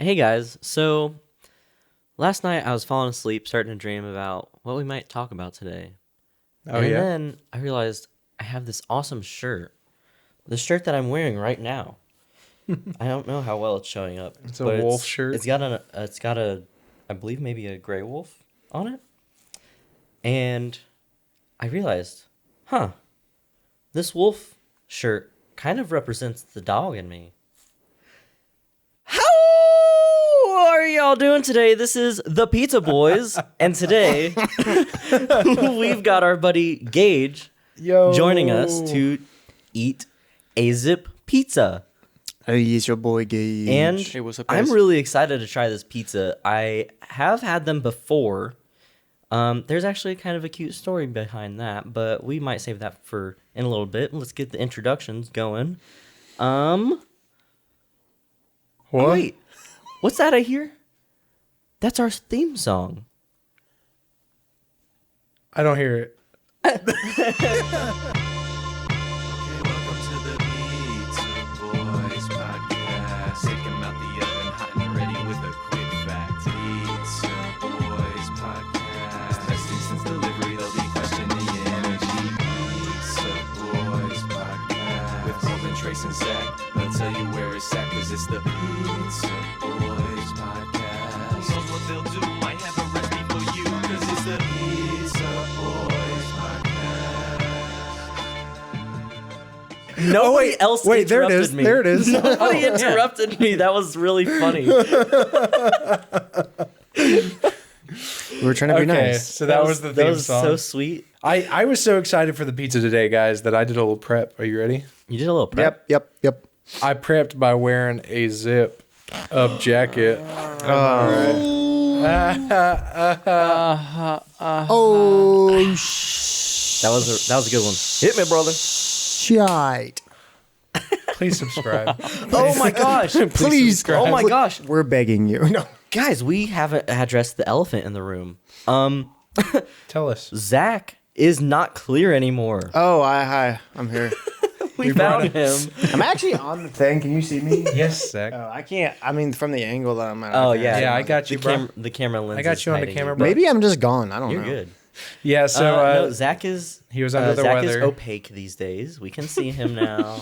Hey guys, so last night I was falling asleep, starting to dream about what we might talk about today. Oh, and yeah? then I realized I have this awesome shirt. The shirt that I'm wearing right now. I don't know how well it's showing up. It's a but wolf shirt? It's got a I believe maybe a gray wolf on it. And I realized, this wolf shirt kind of represents the dog in me. How are y'all doing today? This is the Pizza Boys, and today we've got our buddy Gage joining us to eat Azzip Pizza. Hey, it's your boy Gage. And Hey, what's up, guys? I'm really excited to try this pizza. I have had them before. There's actually kind of a cute story behind that, but we might save that for in a little bit. Let's get the introductions going. What? Wait, what's that I hear? That's our theme song. I don't hear it. Okay, welcome to the Pizza Boys podcast. Take 'em out the oven, hot and ready with a quick fact. Pizza Boys podcast. Testing since delivery, they'll be questioning your energy. Pizza Boys podcast. With Colvin, Trace, and Zach, they'll tell you where it's at, 'cause it's the Pizza Boys podcast. Who knows what they'll do? Might have a recipe for you, 'cause it's the Pizza Boys podcast. Nobody else Wait, there it interrupted is. me. There it is. Nobody interrupted me. That was really funny. we were trying to be Okay, nice. so that was the that theme was song. so sweet. I was so excited for the pizza today, guys, that I did a little prep. Are you ready? You did a little prep. Yep. I prepped by wearing a zip-up jacket. All right. Oh, That was a good one. Hit me, brother. shite. Please subscribe. Oh my gosh. Please, Oh my gosh. we're begging you. No. Guys, we haven't addressed the elephant in the room. Tell us. Zach is not clear anymore. Oh, hi. I'm here. We found him. I'm actually on the thing. Can you see me? Yes, Zach. Oh, I can't. I mean, from the angle that I'm at. Oh, I can't. yeah. Yeah, I got you, bro. The camera lens. I got is you on the hiding camera, you. bro. Maybe I'm just gone. I don't You're know. good. Yeah, so No, Zach is. he was under the Zach weather. is opaque these days. We can see him now.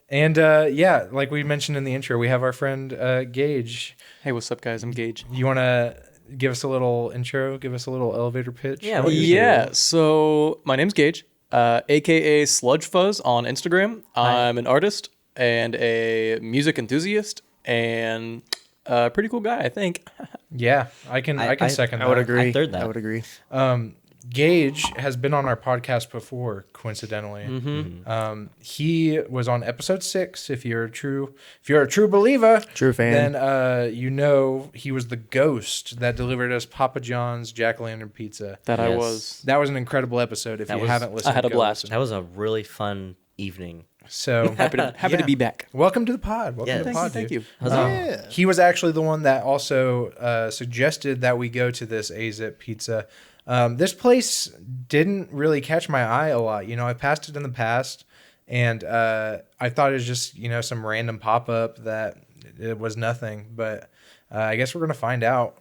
And yeah, like we mentioned in the intro, we have our friend Gage. Hey, what's up, guys? I'm Gage. You want to give us a little intro? Give us a little elevator pitch? Yeah, what do you do? Yeah, so my name's Gage, aka Sludgefuzz on Instagram. I'm an artist and a music enthusiast and a pretty cool guy, I think. Yeah, I can second that. I would agree. I third that. I would agree. Gage has been on our podcast before, coincidentally. Mm-hmm. He was on episode 6. If you're a true believer, True fan. then you know he was the ghost that delivered us Papa John's Jack-o'-lantern pizza. That I Yes. was. That was an incredible episode. If That you was- haven't listened, I had a go blast. listen. That was a really fun evening. So Happy to Yeah. be back. welcome to the pod. Welcome Yeah, to the thank pod, Thank dude. you. Huzzah. He was actually the one that also suggested that we go to this Azzip Pizza. This place didn't really catch my eye a lot. You know, I passed it in the past, and I thought it was just, some random pop-up that it was nothing. But I guess we're going to find out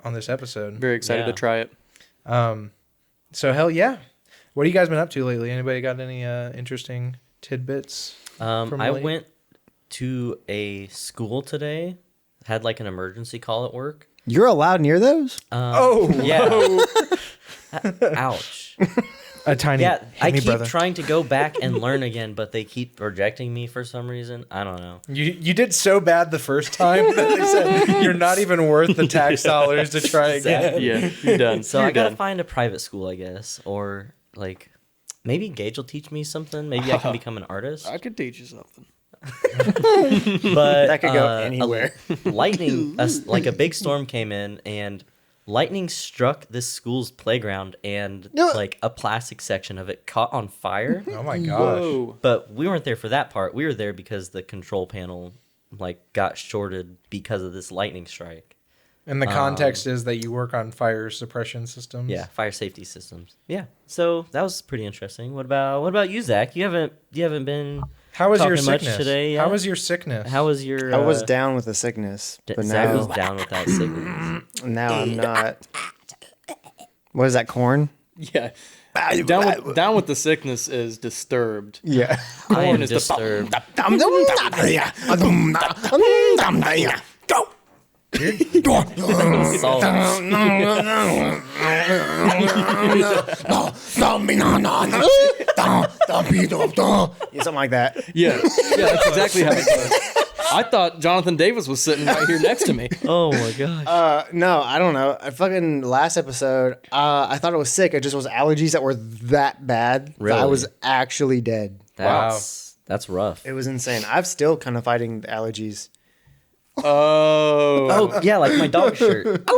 on this episode. Very excited Yeah. to try it. So, hell yeah. What have you guys been up to lately? Anybody got any interesting tidbits? from I late? went to a school today. Had like an emergency call at work. You're allowed near those? Yeah. Ouch. A tiny Yeah, I me, keep brother. trying to go back and learn again, but they keep rejecting me for some reason. I don't know. You did so bad the first time that they said you're not even worth the tax dollars to try again. Yeah, you're done. So You're I gotta done. find a private school, I guess, or like maybe Gage will teach me something. Maybe I can become an artist. I could teach you something. But That could go anywhere. Lightning, like a big storm came in, and lightning struck this school's playground, and No. like a plastic section of it caught on fire. Oh my gosh. Whoa. But we weren't there for that part. We were there because the control panel like got shorted because of this lightning strike. And the context is that you work on fire suppression systems. Yeah, fire safety systems. Yeah. So that was pretty interesting. What about you, Zach? You haven't been How was your talking much sickness today? How yet? was your sickness? How was your? I was down with the sickness, but Zach now was down with that sickness. now I'm not. What is that, corn? Yeah. Down with the sickness is disturbed. Yeah. I am Corn is the- disturbed. Salt. Something like that. Yeah, that's exactly how it goes. I thought Jonathan Davis was sitting right here next to me. Oh my gosh. No, I don't know. I fucking last episode, I thought it was sick. It just was allergies that were that bad. That I Really? was actually dead. That's rough. It was insane. I'm still kind of fighting the allergies. Oh. Oh yeah, like my dog shirt.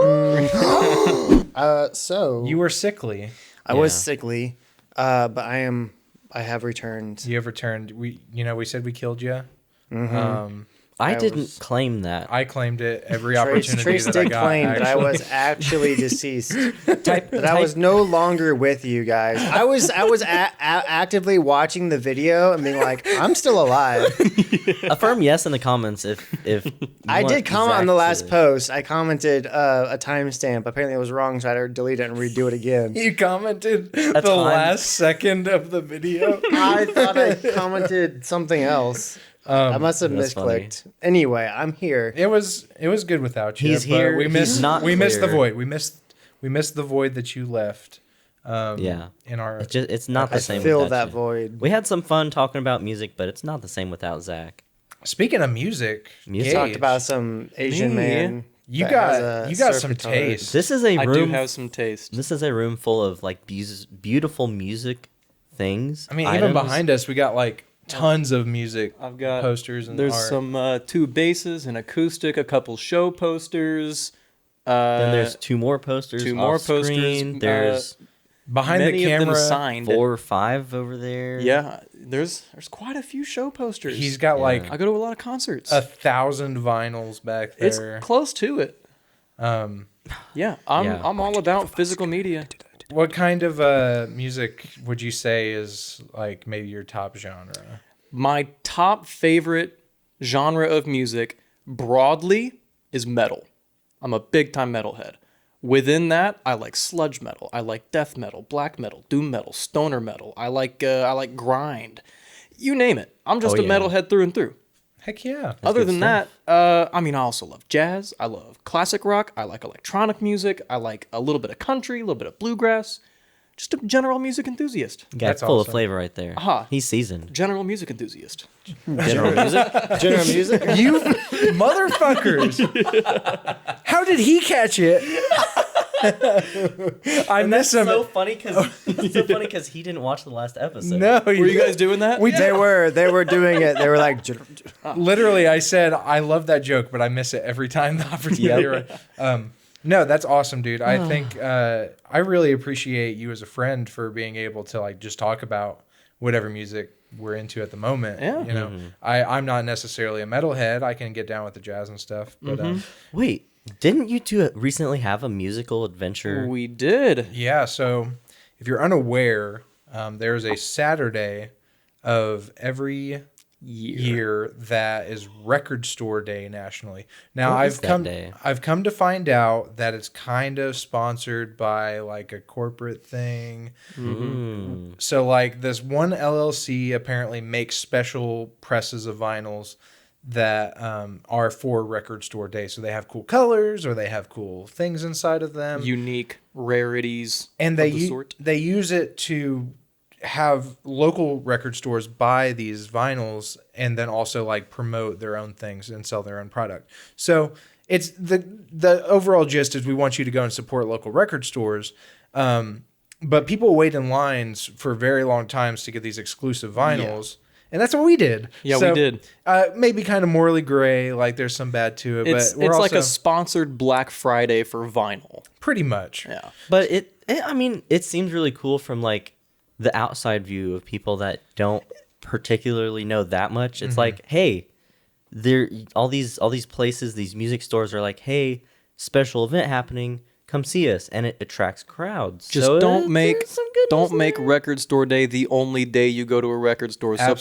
So You were sickly. I was Yeah. sickly, but I have returned. You have returned. We said we killed you. I I didn't was- claim that. I claimed it every Trace, opportunity Trace that I did got. claim that I actually. was actually deceased. Type, That I was no longer with you guys. I was actively watching the video and being like, I'm still alive. affirm yes in the comments if you I want did comment on Zach the last to- post. I commented a timestamp. Apparently it was wrong, so I had to delete it and redo it again. You commented the time. last second of the video. I thought I commented something else. I must have that's misclicked. Anyway, I'm here. It was good without you. He's but here, We he's missed. not we missed the clear. void. We missed the void that you left. Yeah. In our. It's not the I same. filled without that you. void. We had some fun talking about music, but it's not the same without Zach. Speaking of music, Music. Talked Gage, about some Asian Me? man. You that got has a you got surf some guitar. taste. This is a I do room. have some taste. This is a room full of like beautiful music things. I mean, even items. behind us, we got like tons of music. I've got posters and there's art. some 2 basses, an acoustic, a couple show posters. Then there's 2 more posters. 2 more off screen. posters, There's behind the many of them camera. signed. 4 or 5 over there. Yeah, there's quite a few show posters. He's got like I go to a lot of concerts. 1,000 vinyls back It's there. close to it. Yeah, I'm all about physical media. What kind of music would you say is like maybe your top genre? My top favorite genre of music broadly is metal. I'm a big time metalhead. Within that, I like sludge metal. I like death metal, black metal, doom metal, stoner metal. I like grind. You name it. I'm just Oh, a yeah. metalhead through and through. Heck yeah. Other good than stuff. that, I also love jazz. I love classic rock. I like electronic music. I like a little bit of country, a little bit of bluegrass. Just a general music enthusiast. Guy That's full awesome. of flavor right there. Aha. He's seasoned. General music enthusiast. General music. General music? You motherfuckers! How did he catch it? I miss him. so funny because he didn't watch the last episode. No, Were you guys doing that? They were doing it. They were like, literally. I said I love that joke, but I miss it every time the opportunity. No, that's awesome, dude. I think I really appreciate you as a friend for being able to like just talk about whatever music we're into at the moment. Yeah. You know, I'm not necessarily a metalhead. I can get down with the jazz and stuff, but Wait, didn't you two recently have a musical adventure? We did. yeah. So if you're unaware, there's a Saturday of every year that is Record Store Day nationally. Now What is I've that come day? I've come to find out that it's kind of sponsored by like a corporate thing. So like this one LLC apparently makes special presses of vinyls that are for Record Store Day. So they have cool colors or they have cool things inside of them. Unique rarities And of they the sort. they use it to have local record stores buy these vinyls and then also like promote their own things and sell their own product. So it's the overall gist is we want you to go and support local record stores. But people wait in lines for very long times to get these exclusive vinyls. And that's what we did. Yeah, we did. Maybe kind of morally gray, like there's some bad to it, It's but we're like also a sponsored Black Friday for vinyl. pretty much. Yeah. But I mean, it seems really cool from like the outside view of people that don't particularly know that much. It's like, hey, there all these places, these music stores are like, hey, special event happening. come see us, and it attracts crowds. Just So don't it's- make there's some goodness don't make there. record store day the only day you go to a record store. Support your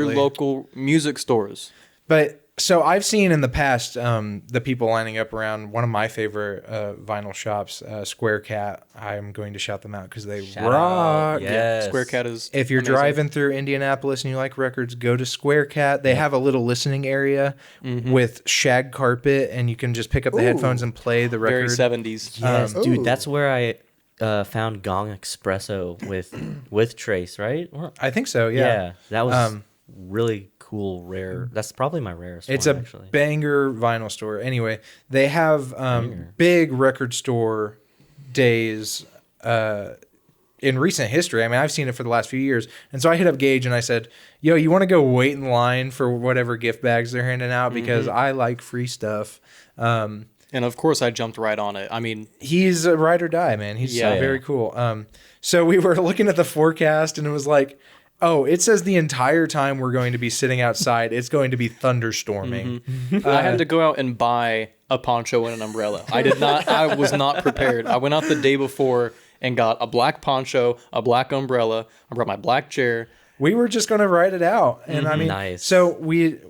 Absolutely. local music stores. But so I've seen in the past the people lining up around one of my favorite vinyl shops, Square Cat. I'm going to shout them out because they Shout rock. out. Yes. Square Cat is If you're amazing. driving through Indianapolis and you like records, go to Square Cat. They have a little listening area with shag carpet, and you can just pick up the headphones and play the very record. 70s. Yes, dude, Ooh. that's where I found Gong Espresso with Trace, right? I think so. Yeah. that was really cool, rare. That's probably my rarest It's one, a actually. banger vinyl store. Anyway, they have Banger. big record store days in recent history. I mean, I've seen it for the last few years. And so I hit up Gage and I said, yo, you want to go wait in line for whatever gift bags they're handing out? Because I like free stuff. And of course, I jumped right on it. I mean, He's a ride or die, man. He's Yeah. very cool. So we were looking at the forecast and it was like, oh, it says the entire time we're going to be sitting outside, it's going to be thunderstorming. I had to go out and buy a poncho and an umbrella. I was not prepared. I went out the day before and got a black poncho, a black umbrella. I brought my black chair. We were just going to write it out. And I mean, Nice. so when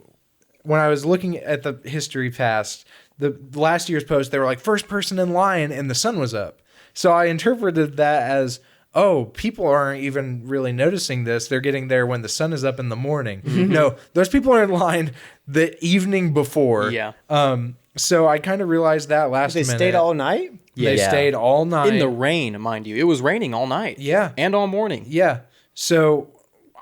I was looking at the history past, the last year's post, they were like, first person in line, and the sun was up. So I interpreted that as, oh, people aren't even really noticing this. They're getting there when the sun is up in the morning. No, those people are in line the evening before. Yeah. So I kind of realized that last They minute. stayed all night? They Yeah. stayed all night. In the rain, mind you. It was raining all night. Yeah. And all morning. Yeah. So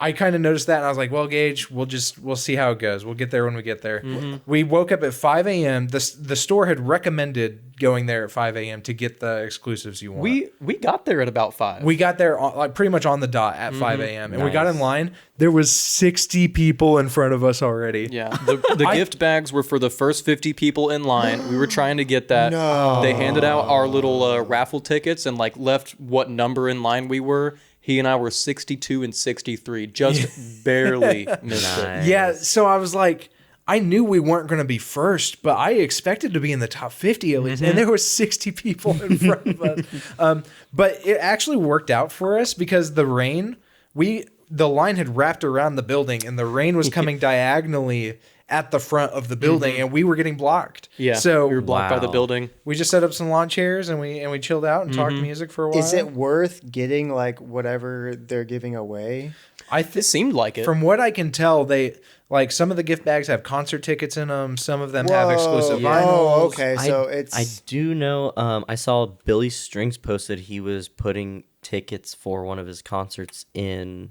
I kind of noticed that and I was like, well, Gage, we'll see how it goes. We'll get there when we get there. We woke up at 5 a.m. The store had recommended going there at 5 a.m. to get the exclusives you want. We got there at about 5. We got there like pretty much on the dot at 5 a.m. And we got in Nice. line. There was 60 people in front of us already. Yeah, the gift bags were for the first 50 people in line. We were trying to get that. No. They handed out our little raffle tickets and like left what number in line we were. He and I were 62 and 63, just barely missed it. Nice. Yeah. So I was like, I knew we weren't going to be first, but I expected to be in the top 50 at least. And there were 60 people in front of us. But it actually worked out for us because the rain, the line had wrapped around the building and the rain was coming diagonally at the front of the building and we were getting blocked. Yeah, So we were blocked by the Wow. building. we just set up some lawn chairs and we chilled out and talked music for a while. Is it worth getting like whatever they're giving away? It seemed like it. From what I can tell, they like some of the gift bags have concert tickets in them. Some of them have exclusive Whoa. vinyls. Oh, okay. I- So it's I do know. I saw Billy Strings posted he was putting tickets for one of his concerts in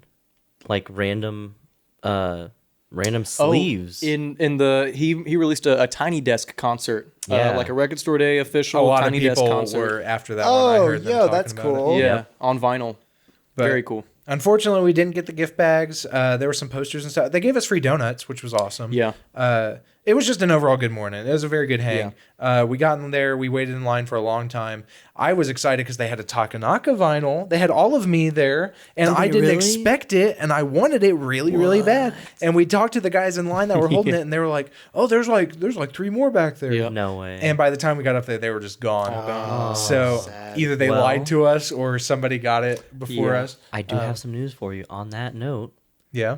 like random sleeves. In the he released a Tiny Desk concert, Yeah. like a Record Store Day official A lot Tiny of Desk people concert. were after that one. I Oh, heard them yo, talking that's about it. cool. Yeah, on vinyl. But Very cool. Unfortunately, we didn't get the gift bags. There were some posters and stuff. They gave us free donuts, which was awesome. Yeah. It was just an overall good morning. It was a very good hang. We got in there. We waited in line for a long time. I was excited because they had a Takanaka vinyl. They had all of me there, and Did I they didn't really? expect it, and I wanted it really, really bad. And we talked to the guys in line that were holding it, and they were like, "Oh, there's like 3 more back there." Yeah. No way. And by the time we got up there, they were just gone. So sad. either they Well- lied to us or somebody got it before Yeah. us. I do have some news for you. On that note, Yeah.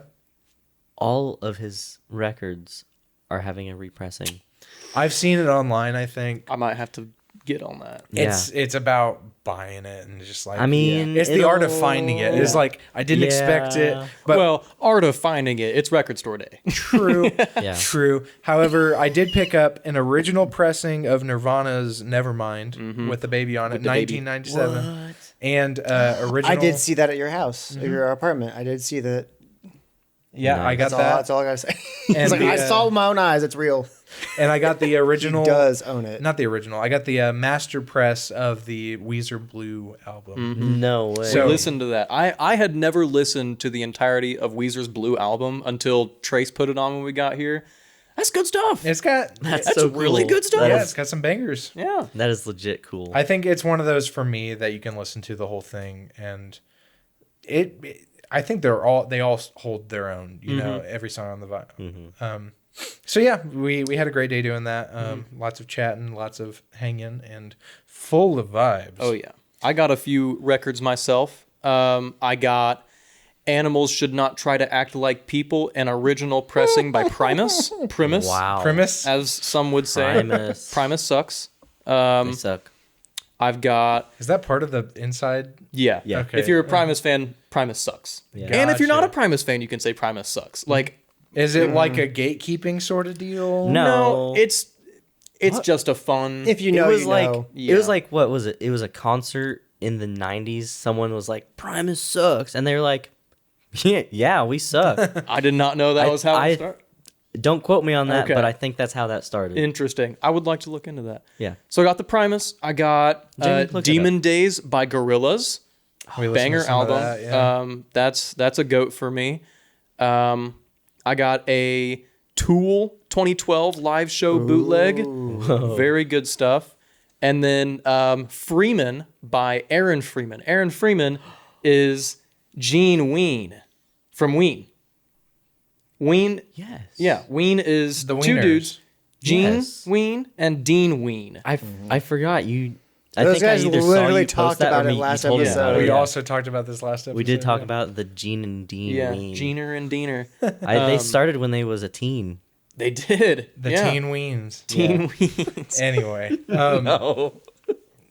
all of his records are having a repressing. I've seen it online, I think. I might have to get on that. It's about buying it and just like I mean, it's the art of it'll- finding it. It's like I didn't expect it, Yeah. but Well, art of finding it. It's Record Store Day. true. Yeah. True. However, I did pick up an original pressing of Nirvana's Nevermind with the baby on it, the baby. 1997. And original I did see that at your house, at your apartment. I did see that. Yeah, I got That's all, that. that's all I gotta say. And It's like, the, I saw with my own eyes. It's real. And I got the He original does own it. Not the original. I got the master press of the Weezer Blue album. No way. So- Listen to that. I had never listened to the entirety of Weezer's Blue album until Trace put it on when we got here. That's good stuff. It's got that's that's so really cool. good stuff. That yeah, is- it's got some bangers. Yeah. that is legit cool. I think it's one of those for me that you can listen to the whole thing, and I think they all hold their own. You know, every song on the vinyl. So yeah, we had a great day doing that. Lots of chatting, lots of hanging, and full of vibes. Oh yeah, I got a few records myself. I got "Animals Should Not Try to Act Like People," an original pressing by Primus. Wow. Premise. As some would say. Primus. Primus sucks. They suck. I've got Is that part of the inside? yeah. Yeah. Okay. If you're a Primus fan, Primus sucks. Yeah. And if you're not a Gotcha. Primus fan, you can say Primus sucks. Like Is it like a gatekeeping sort of deal? No. it's just a fun. If you know, it was you like know. it was like what was it? It was a concert in the 90s. Someone was like, Primus sucks, and they were like, yeah, we suck. I did not know that was how it started. Don't quote me on that, Okay. but I think that's how that started. Interesting. I would like to look into that. Yeah. So I got the Primus. I got Jamie, look it Demon Days by Gorillaz. We listened Banger to some of album. that, yeah. That's a goat for me. I got a Tool 2012 live show bootleg. Very good stuff. And then Freeman by Aaron Freeman. Aaron Freeman is Gene Ween from Ween. Ween, Yes. yeah, Ween is The two Wieners. dudes, Gene Yes. Ween and Dean Ween. I forgot you. I Those think I guys either saw literally you post talked that or about it you last told me episode. about it. We Yeah. also talked about this last episode. We did talk yeah. about the Gene and Dean. Yeah, Ween. Jeaner and Diener. They started when they was a teen. They did. the yeah. teen weens. Teen Weens. Anyway, No.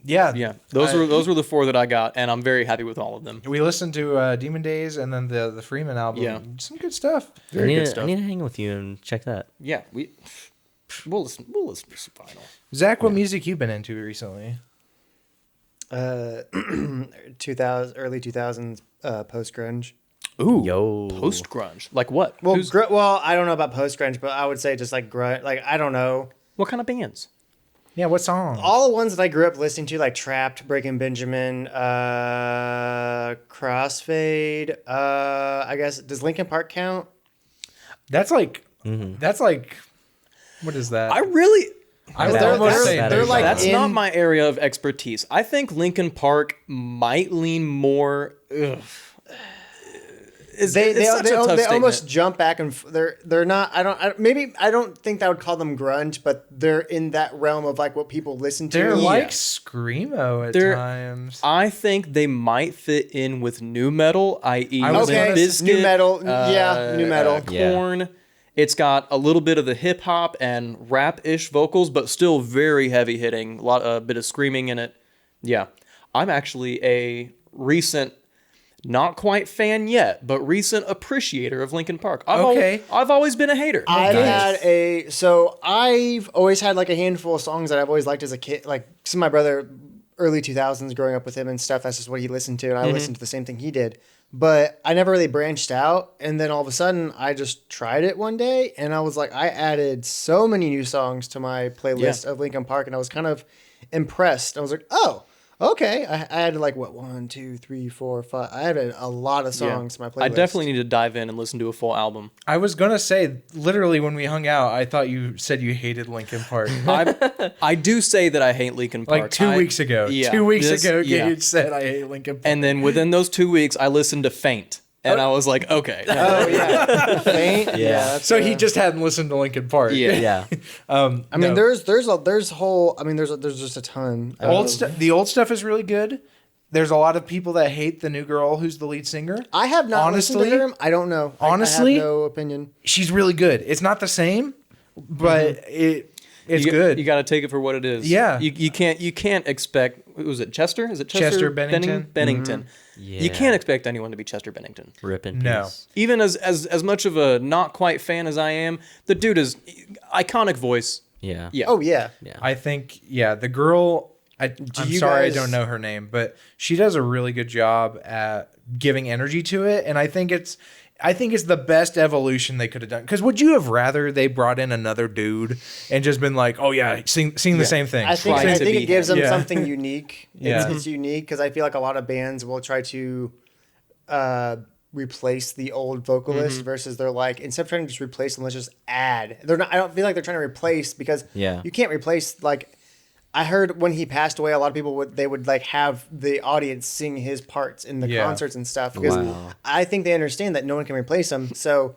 yeah, Yeah, those were the four that I got, and I'm very happy with all of them. We listened to Demon Days and then the Freeman album. Yeah. Some good stuff. I need to hang with you and check that. Yeah, we'll listen to some vinyl. Zach, what music you been into recently? 2000 early 2000s post grunge. Ooh, Yo. post grunge. Like what? Well, well, I don't know about post grunge, but I would say just like grunge. Like I don't know. What kind of bands? Yeah, what song? All the ones that I grew up listening to, like Trapped, Breaking Benjamin, Crossfade. I guess does Linkin Park count? That's like, what is that? I really. I would they're- almost they're- say they're like That's in- not my area of expertise. I think Linkin Park might lean more. They statement. almost jump back and they're not. I don't think that would call them grunge, but they're in that realm of like what people listen to. They're like Yeah. screamo at They're- times. I think they might fit in with new metal, i.e., I was Okay, gonna- Bizkit, new metal. Yeah, new metal. Yeah. Korn. It's got a little bit of the hip hop and rap-ish vocals, but still very heavy hitting. A bit of screaming in it. Yeah, I'm actually a recent, not quite fan yet, but recent appreciator of Linkin Park. Okay. I've always been a hater. I've always had like a handful of songs that I've always liked as a kid. Like some of my brother, early 2000s, growing up with him and stuff. That's just what he listened to, and I listened to the same thing he did. But I never really branched out, and then all of a sudden, I just tried it one day, and I was like, I added so many new songs to my playlist of Linkin Park, and I was kind of impressed. I was like, oh, okay. I added like what 1, 2, 3, 4, 5. I added a lot of songs to my playlist. I definitely need to dive in and listen to a full album. I was gonna say, literally, when we hung out, I thought you said you hated Linkin Park. I do say that I hate Linkin Park. Like 2 weeks ago. yeah, 2 weeks this- ago, yeah. Gage said I hate Linkin Park. And then within those 2 weeks, I listened to Faint, and I was like, okay. Oh yeah, Faint. Yeah. That's, so he just hadn't listened to Linkin Park. Yeah. Yeah. I mean, No. there's just a ton. The old stuff is really good. There's a lot of people that hate the new girl who's the lead singer. I have not listened Honestly- to him. I don't know. Honestly? I have no opinion. She's really good. It's not the same, but it's good. You got to take it for what it is. Yeah. You can't expect. Was it Chester? Is it Chester Bennington? Bennington. Yeah. You can't expect anyone to be Chester Bennington. Rip in No. peace. Even as much of a not quite fan as I am, the dude is iconic voice. Yeah. Yeah. Oh yeah. Yeah. I think, the girl, I'm you sorry guys- I don't know her name, but she does a really good job at giving energy to it. And I think it's the best evolution they could have done. Because would you have rather they brought in another dude and just been like, oh yeah, sing the same thing? I think Try to be it gives them him. Yeah. something unique. Yeah. It's unique because I feel like a lot of bands will try to replace the old vocalist versus they're like, instead of trying to just replace them, let's just add. They're not. I don't feel like they're trying to replace because Yeah. you can't replace like. I heard when he passed away, a lot of people would like have the audience sing his parts in the Yeah. concerts and stuff because Wow. I think they understand that no one can replace him. So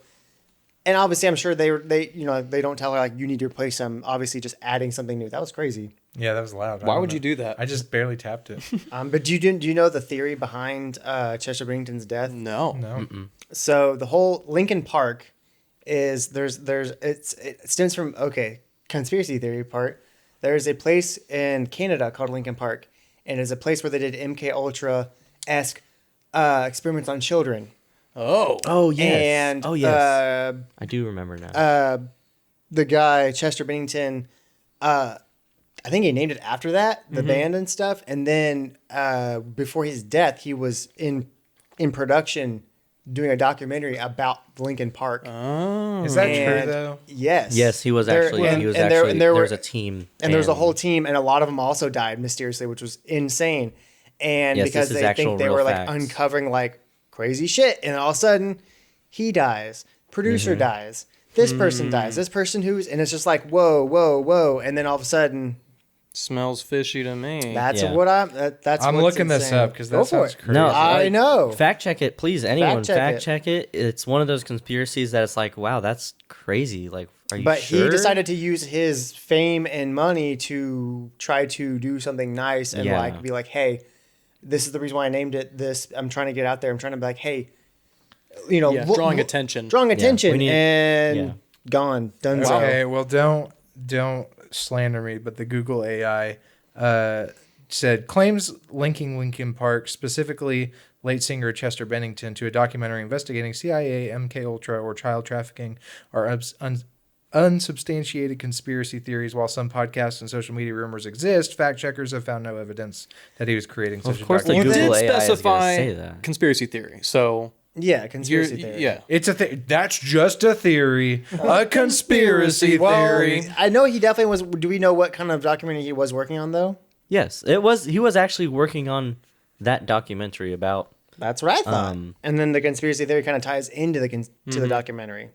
And obviously, I'm sure they they don't tell her like you need to replace them. Obviously, just adding something new. That was crazy. Yeah, that was loud. I Why don't would know. you do that? I just barely tapped it. But do you know the theory behind Chester Bennington's death? No. No. So the whole Lincoln Park is it stems from conspiracy theory part. There's a place in Canada called Lincoln Park, and it's a place where they did MK Ultra-esque experiments on children. Oh. Oh yes. And oh yes. I do remember now. The guy Chester Bennington, I think he named it after that, the band and stuff. And then before his death, he was in production doing a documentary about Lincoln Park. Is that And- true though? Yes. Yes, he was There- actually. and- He was and there- actually. and there There were- was a team, And there was a whole team, and a lot of them also died mysteriously, which was insane. And Yes, because this is they actual think they real were like facts. uncovering like crazy shit, and all of a sudden he dies, producer Mm-hmm. dies, this person dies, this person and it's just like whoa, and then all of a sudden Smells fishy to me. that's Yeah. what that's. I'm what's looking this insane. up because Go that for sounds it. crazy. No, I know. Fact check it, please. Anyone, check fact it. check it. It's one of those conspiracies that it's like, wow, that's crazy. Like, are you But sure? he decided to use his fame and money to try to do something nice and Yeah. like be like, hey, this is the reason why I named it this. I'm trying to get out there. I'm trying to be like, hey, drawing attention. drawing attention, we need- and yeah. gone, done. Okay, well, don't slander me, but the Google AI said claims linking Linkin Park, specifically late singer Chester Bennington, to a documentary investigating CIA, MK Ultra, or child trafficking are unsubstantiated conspiracy theories. While some podcasts and social media rumors exist, fact checkers have found no evidence that he was creating such Of course a the You documentary. Google did AI is gonna specify say that. conspiracy theory. So Yeah, conspiracy theory. yeah. It's that's just a theory, a conspiracy Well, theory. I know he definitely was. Do we know what kind of documentary he was working on though? Yes, it was. He was actually working on that documentary about. That's what I thought. And then the conspiracy theory kind of ties into to the documentary.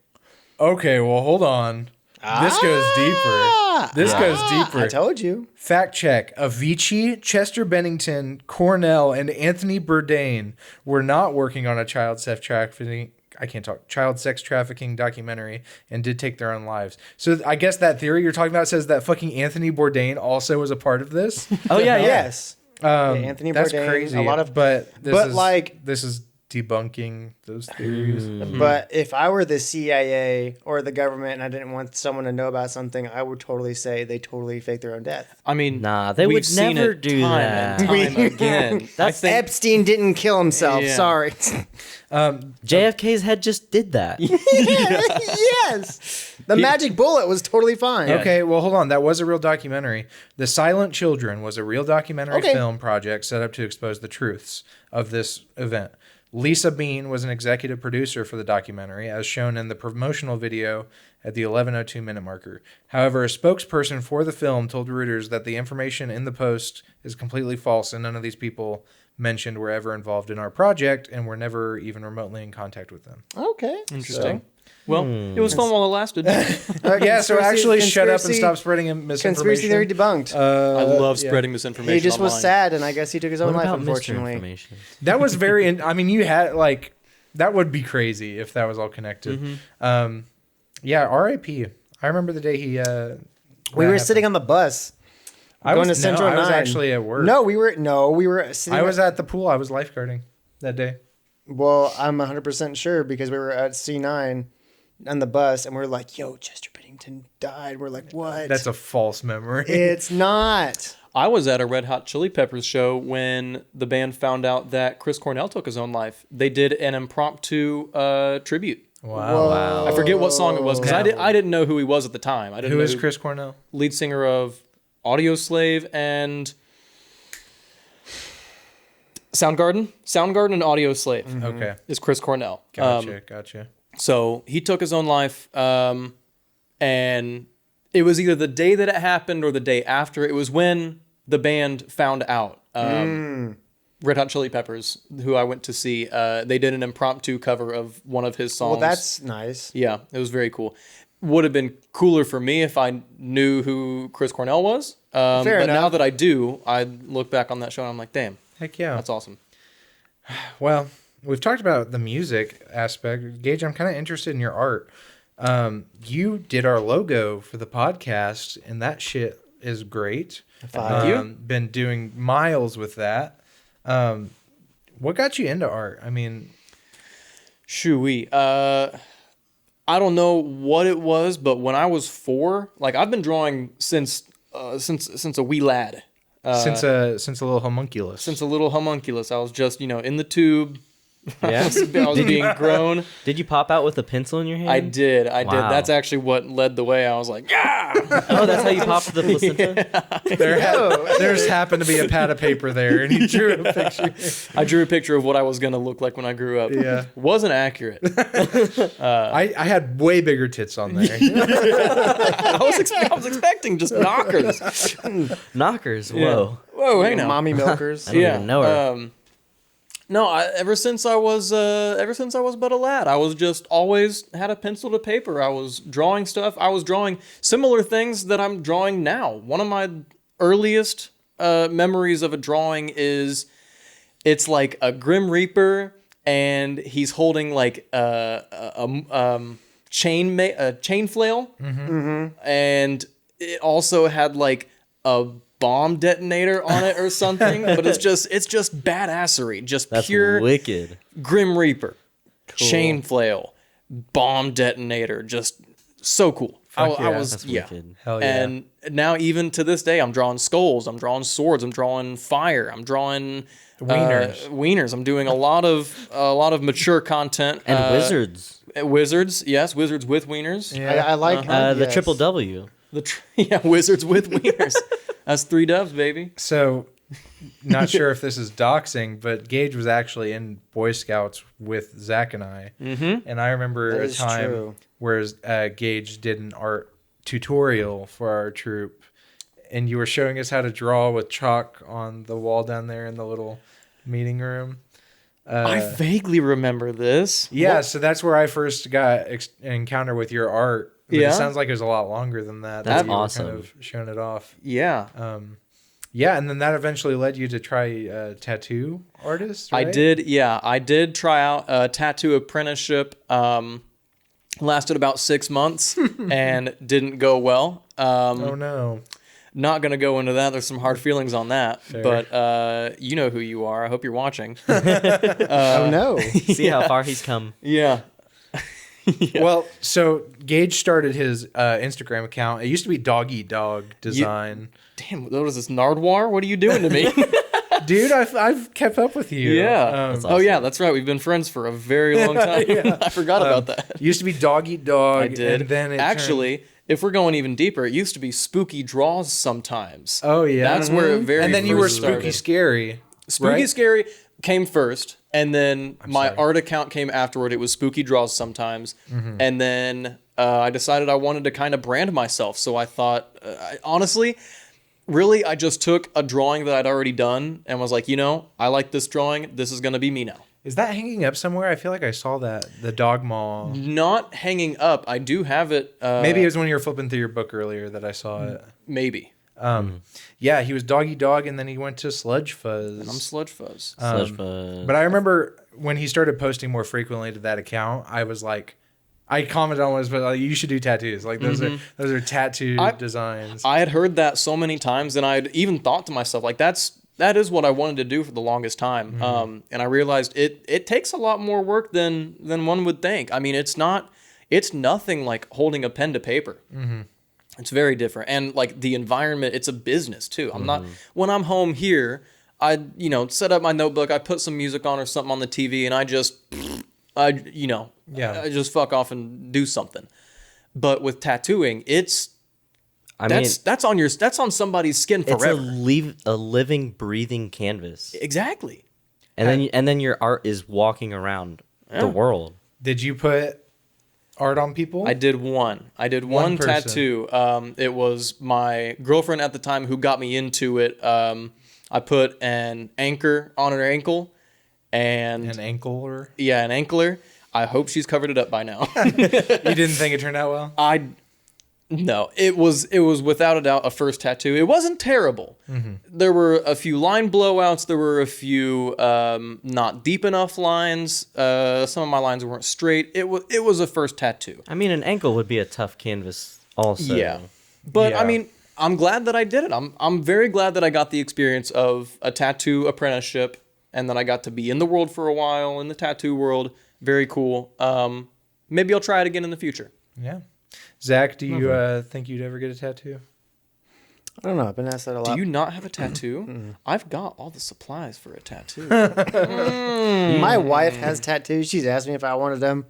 Okay, well, hold on. This goes deeper. This goes deeper. I told you. Fact check. Avicii, Chester Bennington, Cornell, and Anthony Bourdain were not working on a child sex trafficking documentary and did take their own lives. So I guess that theory you're talking about says that fucking Anthony Bourdain also was a part of this. Oh yeah, yeah. Yes. Anthony That's Bourdain. crazy. A lot of. but this is debunking those theories. But if I were the CIA or the government and I didn't want someone to know about something, I would totally say they totally faked their own death. I mean, Nah, they we've would seen never it do time that. and time again. I think Epstein didn't kill himself. Yeah. Sorry. JFK's head just did that. Yes. The magic bullet was totally fine. Okay, well, hold on. That was a real documentary. The Silent Children was a real documentary Okay. film project set up to expose the truths of this event. Lisa Bean was an executive producer for the documentary, as shown in the promotional video at the 11:02 minute marker. However, a spokesperson for the film told Reuters that the information in the post is completely false and none of these people mentioned were ever involved in our project and were never even remotely in contact with them. Okay. interesting. Well, it was fun while it lasted. Yeah, so actually shut up and conspiracy- stop spreading misinformation. Conspiracy theory debunked. I love spreading misinformation. He just was online. sad, and I guess he took his own What life, about unfortunately. misinformation? That was very. I mean, you had like that would be crazy if that was all connected. Yeah, R.I.P. I remember the day he. We were sitting on the bus. I going was, to Central no, I was 9. actually at work. No, we were sitting. I was at the pool. I was lifeguarding that day. Well, I'm 100% sure because we were at C9 on the bus, and we are like, "Yo, Chester Bennington died." We're like, "What?" That's a false memory. It's not. I was at a Red Hot Chili Peppers show when the band found out that Chris Cornell took his own life. They did an impromptu tribute. Wow. I forget what song it was because I didn't know who he was at the time. I didn't Who know is Chris Cornell? lead singer of Audio Slave and Soundgarden and Audio Slave Okay. is Chris Cornell. Gotcha. So he took his own life, and it was either the day that it happened or the day after. It was when the band found out. Red Hot Chili Peppers, who I went to see, they did an impromptu cover of one of his songs. Well, that's nice. Yeah, it was very cool. Would have been cooler for me if I knew who Chris Cornell was. But enough. now that I do, I look back on that show and I'm like, damn, Heck yeah. that's awesome. Well, we've talked about the music aspect. Gage, I'm kind of interested in your art. You did our logo for the podcast, and that shit is great. Thank you. Been doing miles with that. What got you into art? I mean, Shoo-wee. I don't know what it was, but when I was 4, like I've been drawing since a wee lad. since a little homunculus. Since a little homunculus. I was just, in the tube. Yeah. I was being grown. Did you pop out with a pencil in your hand? I did. Wow. That's actually what led the way. I was like, yeah. Oh, that's how you popped the placenta? There's happened to be a pad of paper there, and he drew a picture. I drew a picture of what I was going to look like when I grew up. Yeah. Wasn't accurate. I had way bigger tits on there. I was expecting just knockers. Knockers. Yeah. Whoa. Whoa, hey now. Mommy milkers. I don't even know her. No, ever since I was but a lad, I was just always had a pencil to paper. I was drawing stuff. I was drawing similar things that I'm drawing now. One of my earliest memories of a drawing is it's like a Grim Reaper and he's holding like a chain flail, and it also had like a bomb detonator on it or something, but it's just badassery, just That's pure wicked. Grim Reaper, chain flail, bomb detonator, just so cool. I yeah. was That's yeah. wicked. Hell yeah. And now even to this day, I'm drawing skulls, I'm drawing swords, I'm drawing fire, I'm drawing wieners. I'm doing a lot of mature content And wizards. Wizards, yes, wizards with wieners. Yeah. I like The yes. triple W. Wizards with wieners. That's 3 doves, baby. So, not sure if this is doxing, but Gage was actually in Boy Scouts with Zach and I. Mm-hmm. And I remember That a is time true. where Gage did an art tutorial for our troop, and you were showing us how to draw with chalk on the wall down there in the little meeting room. I vaguely remember this. Yeah, so that's where I first got encounter with your art. But Yeah? It sounds like it was a lot longer than that. That's that you were awesome. Kind of showing it off. Yeah. Yeah, and then that eventually led you to try tattoo artist, right? I did try out a tattoo apprenticeship. Lasted about 6 months and didn't go well. Oh, no. Not going to go into that. There's some hard feelings on that. Fair. But you know who you are. I hope you're watching. Oh no. See how far he's come. Yeah. Well, so Gage started his Instagram account. It used to be Dog Eat Dog Design. Damn, what is this, Nardwar? What are you doing to me? Dude, I've kept up with you. Yeah. That's Oh, yeah, that's right. We've been friends for a very long time. I forgot about that. Used to be Dog Eat Dog. I did. And then it Actually, if we're going even deeper, it used to be Spooky Draws sometimes. Oh, yeah. That's where it very And then you were first Spooky started. Scary. Spooky right? Scary came first, and then my sorry. art account came afterward. It was Spooky Draws sometimes, Mm-hmm. and then I decided I wanted to kind of brand myself. So I thought, honestly, really, I just took a drawing that I'd already done and was like, I like this drawing. This is going to be me now. Is that hanging up somewhere? I feel like I saw that. The dog maw. Not hanging up. I do have it. Maybe it was when you were flipping through your book earlier that I saw it. Maybe. Yeah, he was Dog Eat Dog, and then he went to Sludgefuzz. I'm Sludgefuzz. Sludgefuzz. But I remember when he started posting more frequently to that account, I was like, I commented on it, but like, you should do tattoos. Like those are tattoo designs. I had heard that so many times, and I'd even thought to myself, like, that is what I wanted to do for the longest time. And I realized it takes a lot more work than one would think. I mean, it's nothing like holding a pen to paper. It's very different. And like the environment, it's a business too. I'm not, when I'm home here, I, set up my notebook, I put some music on or something on the TV, and I just just fuck off and do something. But with tattooing, that's on somebody's skin It's forever. a living, breathing canvas. Exactly. And then your art is walking around the world. Did you put art on people? I did one. One person. Tattoo. It was my girlfriend at the time who got me into it. I put an anchor on her ankle, and An ankler? yeah, an ankler. I hope she's covered it up by now. You didn't think it turned out well? No, it was without a doubt a first tattoo. It wasn't terrible. There were a few line blowouts. There were a few not deep enough lines. Some of my lines weren't straight. It was a first tattoo. I mean, an ankle would be a tough canvas also. Yeah. But I Yeah. mean, I'm glad that I did it. I'm very glad that I got the experience of a tattoo apprenticeship and that I got to be in the world for a while in the tattoo world. Very cool. Maybe I'll try it again in the future. Yeah. Zach, do you think you'd ever get a tattoo? I don't know. I've been asked that a lot. Do you not have a tattoo? I've got all the supplies for a tattoo. My wife has tattoos. She's asked me if I wanted them.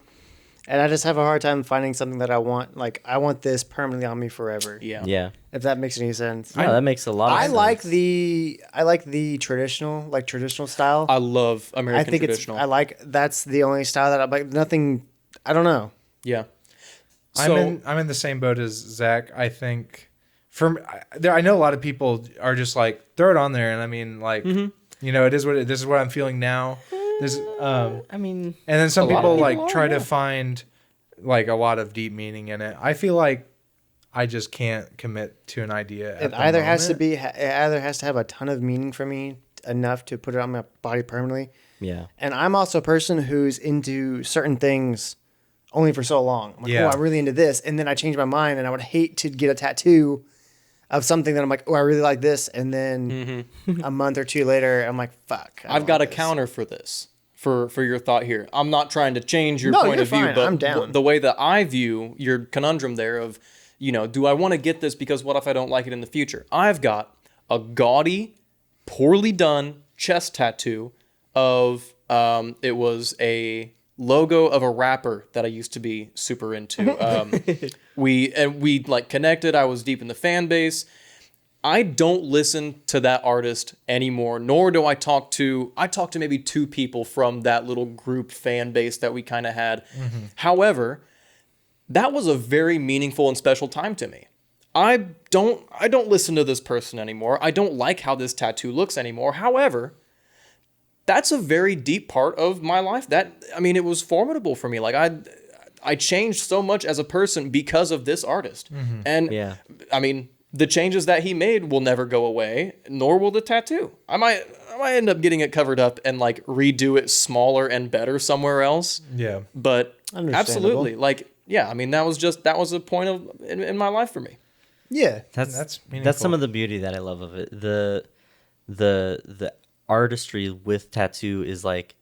And I just have a hard time finding something that I want. Like, I want this permanently on me forever. Yeah. Yeah. If that makes any sense. No, that makes a lot of I sense. like the traditional style. I love I American think traditional. that's the only style that I like. Nothing, I don't know. Yeah. So, I'm in the same boat as Zach. I think I know a lot of people are just like throw it on there, and I mean like it is what this is what I'm feeling now. This I mean, and then some A lot people of like people are, try to yeah. find like a lot of deep meaning in it. I feel like I just can't commit to an idea. It either has to have a ton of meaning for me enough to put it on my body permanently. yeah. And I'm also a person who's into certain things only for so long. I'm like, Yeah. oh, I'm really into this. And then I change my mind and I would hate to get a tattoo of something that I'm like, oh, I really like this. And then a month or two later, I'm like, fuck. I I've don't got a like this. counter for this. For your thought here. I'm not trying to change your No, point you're of view, fine. but I'm down. the way that I view your conundrum there of, do I want to get this because what if I don't like it in the future? I've got a gaudy, poorly done chest tattoo of it was a logo of a rapper that I used to be super into. We like connected. I was deep in the fan base. I don't listen to that artist anymore, nor do I talk to maybe two people from that little group fan base that we kind of had. However, that was a very meaningful and special time to me. I don't listen to this person anymore. I don't like how this tattoo looks anymore. However, that's a very deep part of my life. It was formidable for me. Like I changed so much as a person because of this artist. And Yeah. the changes that he made will never go away, nor will the tattoo. I might end up getting it covered up and like redo it smaller and better somewhere else. Yeah. But Understandable. absolutely, that was a point in my life for me. Yeah. That's That's some meaningful. of the beauty that I love of it. The artistry with tattoo is like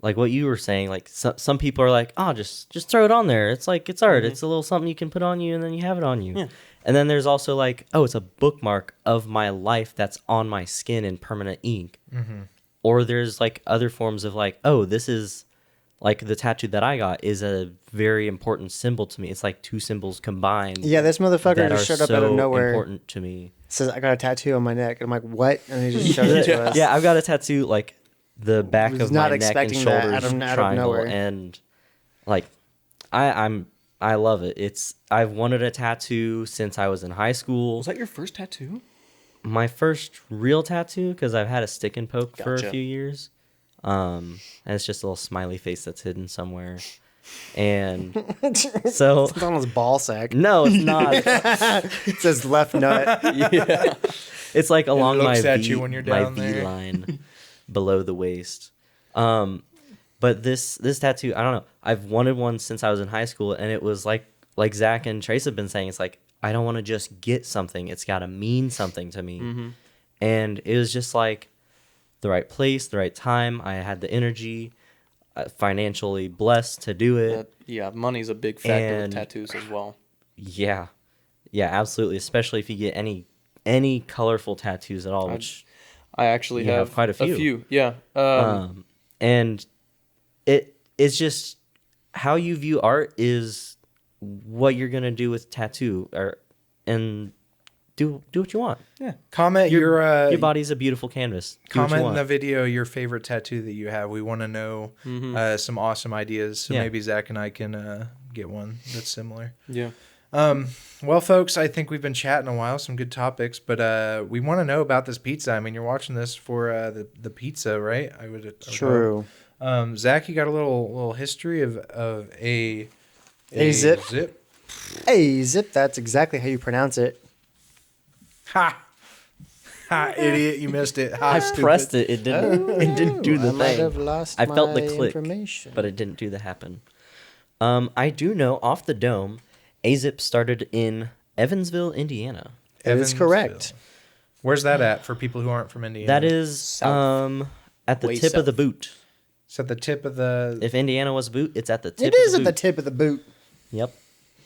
what you were saying. Like some people are like, oh, just throw it on there. It's like it's art. It's a little something you can put on you, and then you have it on you. Yeah. And then there's also like, oh, it's a bookmark of my life that's on my skin in permanent ink. Or there's like other forms of like, oh, this is like the tattoo that I got is a very important symbol to me. It's like two symbols combined. Yeah, this motherfucker that just are showed up out of so nowhere. important to me. Says, I got a tattoo on my neck. I'm like, what? And he just showed it to us. Yeah, I've got a tattoo like the back Was of not my neck and expecting that shoulders out of triangle, nowhere. and like I love it. I've wanted a tattoo since I was in high school. Was that your first tattoo? My first real tattoo, because I've had a stick and poke for a Gotcha. few years. And it's just a little smiley face that's hidden somewhere. And so It's on his ball sack. no, it's not. It says left nut. Yeah. It's like along my looks at V, you when you're my down V there. line below the waist. But this tattoo, I don't know. I've wanted one since I was in high school, and it was like Zach and Trace have been saying, it's like I don't want to just get something. It's got to mean something to me. And it was just like the right place, the right time. I had the energy, financially blessed to do it. Money's a big factor with And- tattoos as well. Yeah, absolutely. Especially if you get any colorful tattoos at all, which I actually You have quite a few. Yeah. and it's just how you view art is what you're gonna do with tattoo, and do what you want. Yeah. Comment your Your body's a beautiful canvas. Do what you comment in the want. video your favorite tattoo that you have. We want to know some awesome ideas. So Yeah. maybe Zach and I can get one that's similar. Yeah. Well, folks, I think we've been chatting a while, some good topics, but we want to know about this pizza. I mean, you're watching this for the pizza, right? I would True. Zach, you got a little history of a Azzip. zip. Azzip, that's exactly how you pronounce it. Ha! Ha, idiot, you missed it. Ha, I stupid. pressed it. It didn't. It didn't do the I might thing. have lost I felt the my click, information. but it didn't do the happen. I do know off the dome, Azzip started in Evansville, Indiana. That is Evansville. correct. Where's that at for people who aren't from Indiana? That is South. at the Way tip of the south. boot. It's at the tip of the If Indiana was a boot, it's at the tip. It is of at the the tip of the boot. Yep.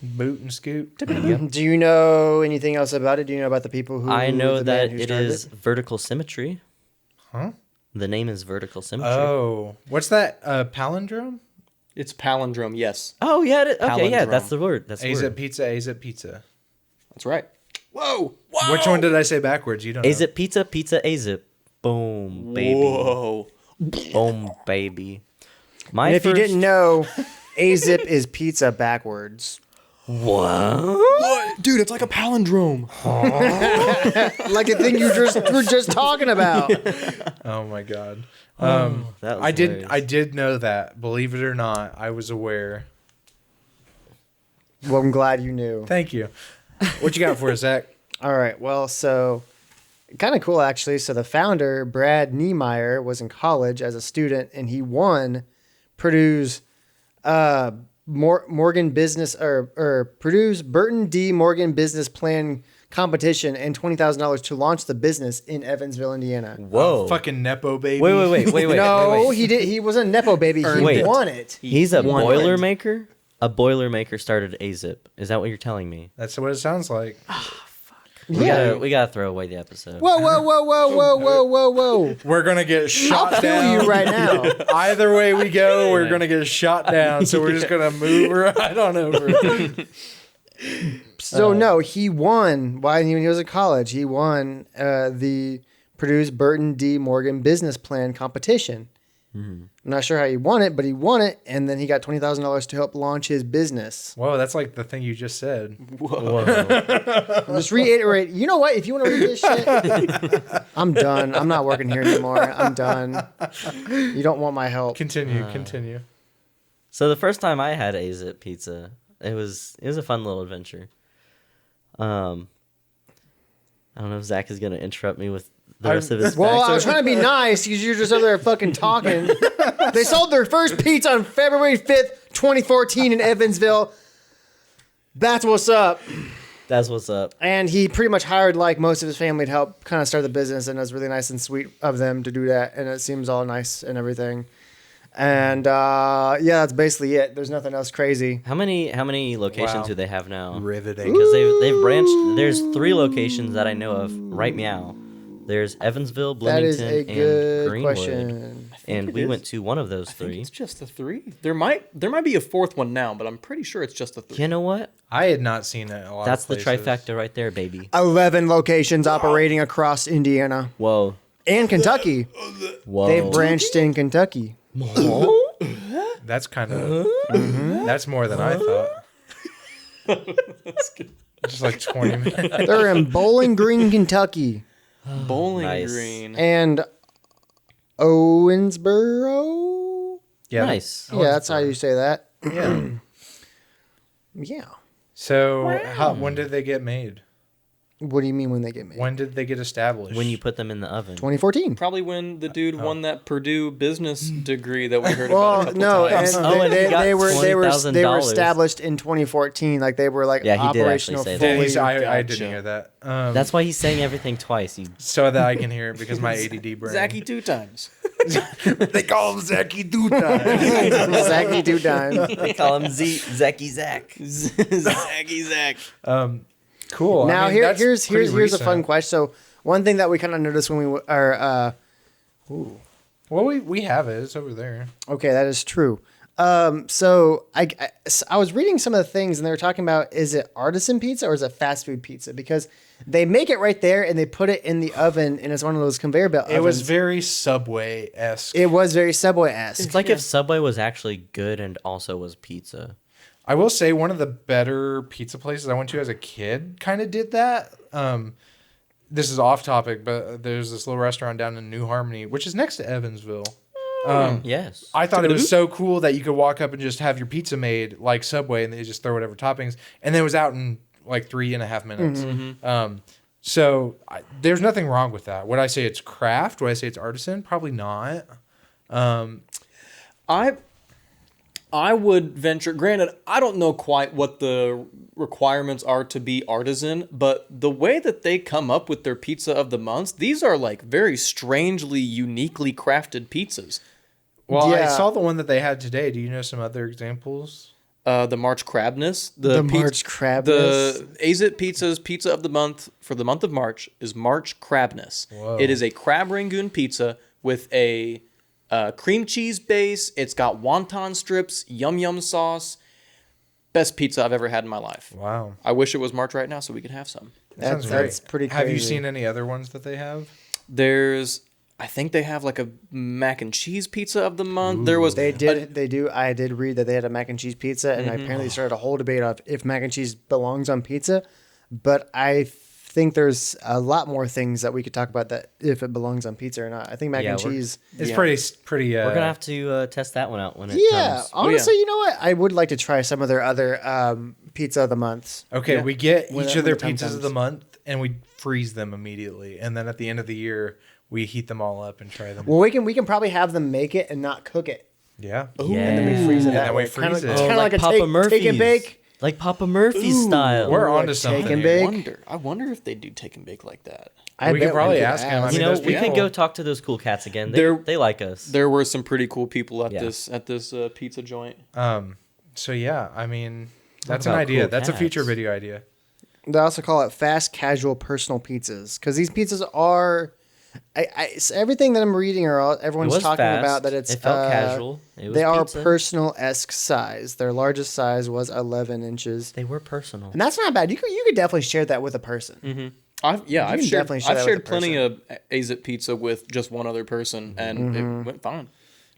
boot and scoot. Do you know anything else about it? Do you know about the people who? I know the man that who it started is vertical symmetry. Huh? The name is vertical symmetry. Oh, what's that? Palindrome? It's palindrome, yes. Oh yeah. Okay, yeah. Palindrome. That's the word. That's the Azzip word. Pizza, Azzip Pizza. That's right. Whoa! Whoa! Which one did I say backwards? You don't know. Azzip Pizza, Pizza Azzip. Boom, baby. Whoa. Boom, baby. My And if you first- didn't know, Azzip is pizza backwards. What? What? Dude, it's like a palindrome. Like the thing you just were just talking about. Oh my god. That was I did. hilarious. I did know that. Believe it or not, I was aware. Well, I'm glad you knew. Thank you. What you got for us, Zach? All right. Well, so kind of cool actually. So the founder, Brad Niemeyer, was in college as a student, and he won Purdue's Morgan Business or Purdue's Burton D. Morgan Business Plan competition and $20,000 to launch the business in Evansville, Indiana. Whoa. Fucking nepo baby. Wait. No, wait. he did. He wasn't a nepo baby. He Wait. won it. He's a won boiler it. maker. A boiler maker started Azzip. Is that what you're telling me? That's what it sounds like. We gotta throw away the episode. Whoa. We're gonna get I'll shot kill down. you right now. Either way we go, we're gonna get shot down. So we're just gonna move right on over. So no, he won. When he was in college, he won the Purdue's Burton D. Morgan Business Plan competition. I'm not sure how he won it, but he won it, and then he got $20,000 to help launch his business. Whoa, that's like the thing you just said. Just reiterate. You know what? If you want to read this shit, I'm done. I'm not working here anymore. I'm done. You don't want my help. Continue. So the first time I had Azzip Pizza, it was a fun little adventure. I don't know if Zach is gonna interrupt me with the rest of his. Well, I was backstory. trying to be nice because you're just over there fucking talking. They sold their first pizza on February 5th, 2014 in Evansville. That's what's up. That's what's up. And he pretty much hired like most of his family to help kind of start the business, and it was really nice and sweet of them to do that. And it seems all nice and everything. And yeah, that's basically it. There's nothing else crazy. How many locations Wow. do they have now? Riveting. Because they've branched. There's 3 locations that I know of. Right meow. There's Evansville, That is Bloomington, a good and Greenwood. question. And it we is. went to one of those I think 3. it's just the 3. There might be a 4th one now, but I'm pretty sure it's just the 3. You know what? I had not seen it a lot. That's of the places. trifecta right there, baby. 11 locations operating across Indiana Whoa. and Kentucky. Whoa. They've branched in Kentucky. That's kind of. That's more than I thought. Just like 20 minutes. They're in Bowling Green, Kentucky, Bowling Nice. Green. and Owensboro. Yeah. Nice. Yeah, that's how you say that. Yeah. Yeah. So, when did they get made? What do you mean when they get made? When did they get established? When you put them in the oven. 2014. Probably when the dude won that Purdue business degree that we heard Well, about a couple no, and times. Oh, and he got they were $20,000. established in 2014. Like they were like Yeah, he did actually operational say that. fully. I didn't Gotcha. hear that. That's why he's saying everything twice. You So that I can hear it because my ADD brain. Zachy 2 times. They call him Zachy Duda. Exactly 2 times. they call him Zacky Zach. Zacky Zach. Cool. Now I mean, that's here's pretty a recent. fun question. So one thing that we kind of noticed when we are Well, we have it. It's over there. okay, that is true. So I was reading some of the things and they were talking about, is it artisan pizza or is it fast food pizza? Because they make it right there and they put it in the oven and it's one of those conveyor belt ovens. It was very Subway-esque. It was very Subway-esque. It's like if Subway was actually good and also was pizza. I will say one of the better pizza places I went to as a kid kind of did that. This is off topic, but there's this little restaurant down in New Harmony, which is next to Evansville. Yes. I thought it was so cool that you could walk up and just have your pizza made like Subway, and they just throw whatever toppings, and then it was out in like 3.5 minutes. There's nothing wrong with that. Would I say it's craft? Would I say it's artisan? Probably not. I would venture, granted, I don't know quite what the requirements are to be artisan, but the way that they come up with their pizza of the months, these are like very strangely, uniquely crafted pizzas. Well, I Yeah. saw the one that they had today. Do you know some other examples? The March Crabness. March Crabness. The Azzip Pizza's pizza of the month for the month of March is March Crabness. Whoa. It is a crab rangoon pizza with a cream cheese base. It's got wonton strips, yum yum sauce. Best pizza I've ever had in my life. Wow. I wish it was March right now so we could have some. Sounds That's great. pretty crazy. Have you seen any other ones that they have? I think they have like a mac and cheese pizza of the month. There was They do. I did read that they had a mac and cheese pizza, and apparently started a whole debate of if mac and cheese belongs on pizza. But I think there's a lot more things that we could talk about that if it belongs on pizza or not. I think mac and cheese. It's pretty. We're gonna have to test that one out when it Yeah, comes. honestly, you know what? I would like to try some of their other pizza of the months. Okay, we get When each the- of their when the time pizzas of comes. the month, and we freeze them immediately, and then at the end of the year, we heat them all up and try them. Well, we can probably have them make it and not cook it, Yeah. Yeah. and then we freeze it And that then way. we freeze it. It's kind of Oh, like a Papa Murphy's. take and bake. Like Papa Murphy's style. We're Ooh, onto like something. take and here. bake. I wonder if they do take and bake like that. I We bet could probably could ask him. I ask. mean, You know, those we can people- go talk to those cool cats again. They're- They like us. There were some pretty cool people at Yeah. this pizza joint. So yeah, I mean, that's an about idea. cool That's a future cats. video idea. They also call it fast casual personal pizzas because these pizzas are. Everything that I'm reading or It everyone's was talking fast. about that it's It felt casual. It was they are pizza. personal-esque size. Their largest size was 11 inches, They were personal. and that's not bad. You could definitely share that with a person. I've can shared, definitely share I've that with shared a plenty of Azzip Pizza with just one other person, and it went fine.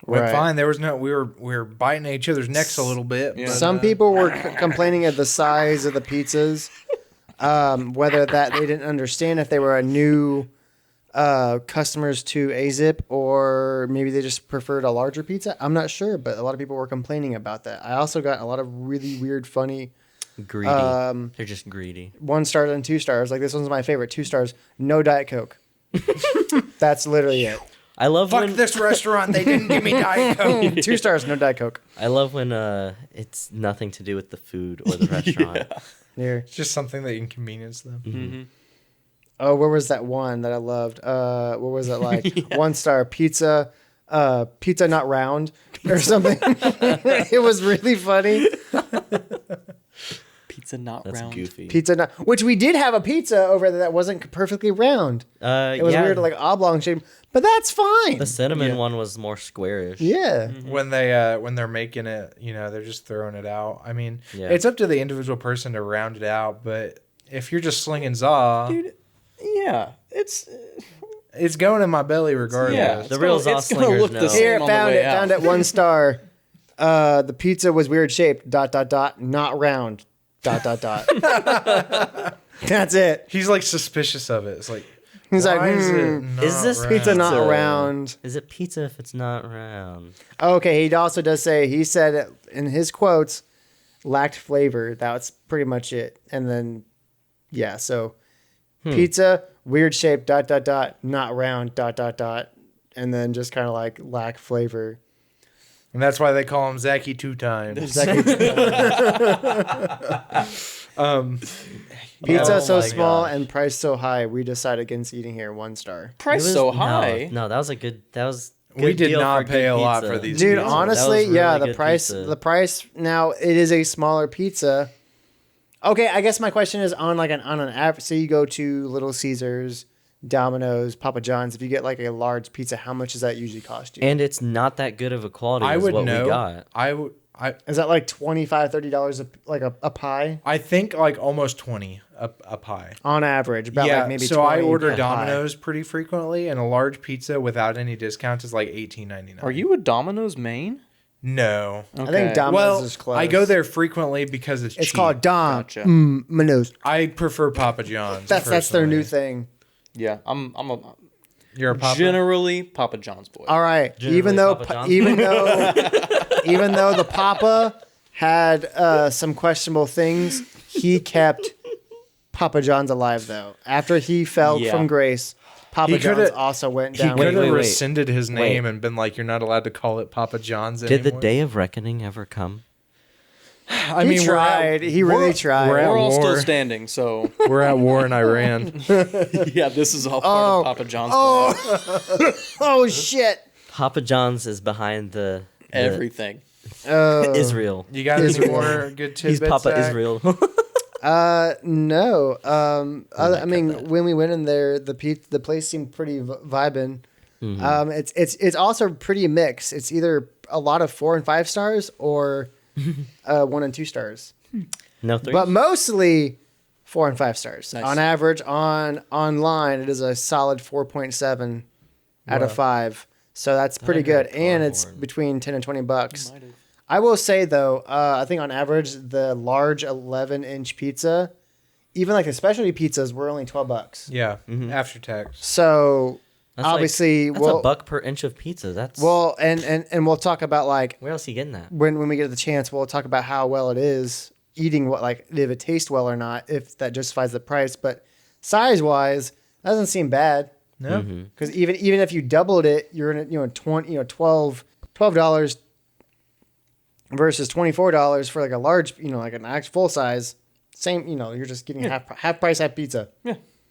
Went Right. fine. There was no. We were biting each other's necks a little bit. Yeah. but, Some people were complaining of the size of the pizzas, whether that they didn't understand if they were a new customers to Azzip or maybe they just preferred a larger pizza. I'm not sure, but a lot of people were complaining about that. I also got a lot of really weird, funny Greedy. They're just greedy. 1 star and 2 stars. Like this one's my favorite. 2 stars, no Diet Coke. That's literally it. I love Fuck when this restaurant. They didn't give me Diet Coke. 2 stars, no Diet Coke. I love when it's nothing to do with the food or the restaurant. Here. It's just something that inconvenience them. Oh, where was that one that I loved? What was it like? 1 star pizza, pizza not round or something. It was really funny. Pizza not That's round. goofy. Pizza not, which we did have a pizza over there that wasn't perfectly round. It was weird, like oblong shape, but that's fine. the cinnamon one was more squarish. Yeah. When they're making it, they're just throwing it out. I mean, Yeah. it's up to the individual person to round it out, but if you're just slinging za, Dude, yeah, it's it's going in my belly regardless. yeah. The real it's gonna Zoslingers look the know. same Here, on the found way it. out. Found it. 1 star. The pizza was weird shaped. ... Not round. ... That's it. He's like suspicious of it. It's like, He's like, why is it "Hmm, not Is this round?" pizza not Pizza. round. Is it pizza if it's not round? Okay, he also does say, he said it in his quotes, lacked flavor. That's pretty much it. And then, yeah, so pizza, weird shape, ... not round, ... And then just kind of like lack flavor. And that's why they call him Zachy 2 times. Pizza Oh so my small gosh. and price so high, we decide against eating here. 1 star. Price It was- so high. No, that was a good. That was. We good did deal not for pay good a lot pizza. for these Dude, pizza. honestly, That was yeah, really the good price pizza. the price now it is a smaller pizza. Okay, I guess my question is on an average. So you go to Little Caesars, Domino's, Papa John's. If you get like a large pizza, how much does that usually cost you? And it's not that good of a quality. I as would what know. We got. Is that like $25, $30 a pie I think like almost 20 a pie. on average? About Yeah, like maybe so I 20 order a pie. Domino's pretty frequently, and a large pizza without any discounts is like $18.99. Are you a Domino's main? No. I think Domino's Well, is close. I go there frequently because it's It's cheap. called Gotcha. Domino's. I prefer Papa John's. That's their new personally. thing. Yeah, I'm a You're a Papa? Generally, Papa John's boy. All right. Generally Even though Papa John's. even though the Papa had some questionable things, he kept Papa John's alive though. After he fell Yeah. from grace, Papa He John's coulda- also went He down. could have wait. rescinded his name Wait. and been like, "You're not allowed to call it Papa John's Did anymore." the day of reckoning ever come? I He mean, tried. He really tried. we're at We're all still war. standing, so We're at war in Iran. yeah, this is all part of Papa John's plan. Oh shit. Papa John's is behind the Everything. Israel. You got any more good tidbits? He's Papa Zach? Israel. No. I mean, when we went in there, the place seemed pretty vibing. It's also pretty mixed. It's either a lot of 4 and 5 stars or 1 and 2 stars, No three. but mostly 4 and 5 stars. Nice. On average, online, it is a solid 4.7 out of 5. So that's pretty good, and it's cardboard. between 10 and 20 bucks. I will say though, I think on average the large 11-inch pizza, even like the specialty pizzas, were only 12 bucks. Yeah, after tax. So That's obviously, that's a buck per inch of pizza. That's and we'll talk about like where else are you getting that? when we get the chance, we'll talk about how well it is eating, what like if it tastes well or not, if that justifies the price. But size wise, that doesn't seem bad. No, Because even if you doubled it, you're in $12 versus $24 for like a large, like an actual full size. Same, you're just getting half price half pizza.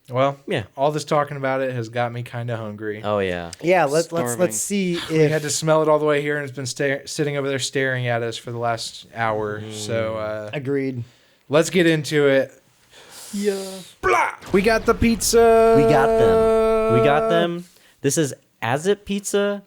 well, Yeah. all this talking about it has got me kind of hungry. Oh yeah. Yeah, let's Starving. see We had if to smell it all the way here, and it's been sitting over there staring at us for the last hour. So agreed. let's get into it. Yeah. Blah! We got the pizza. We got them. This is Azzip Pizza.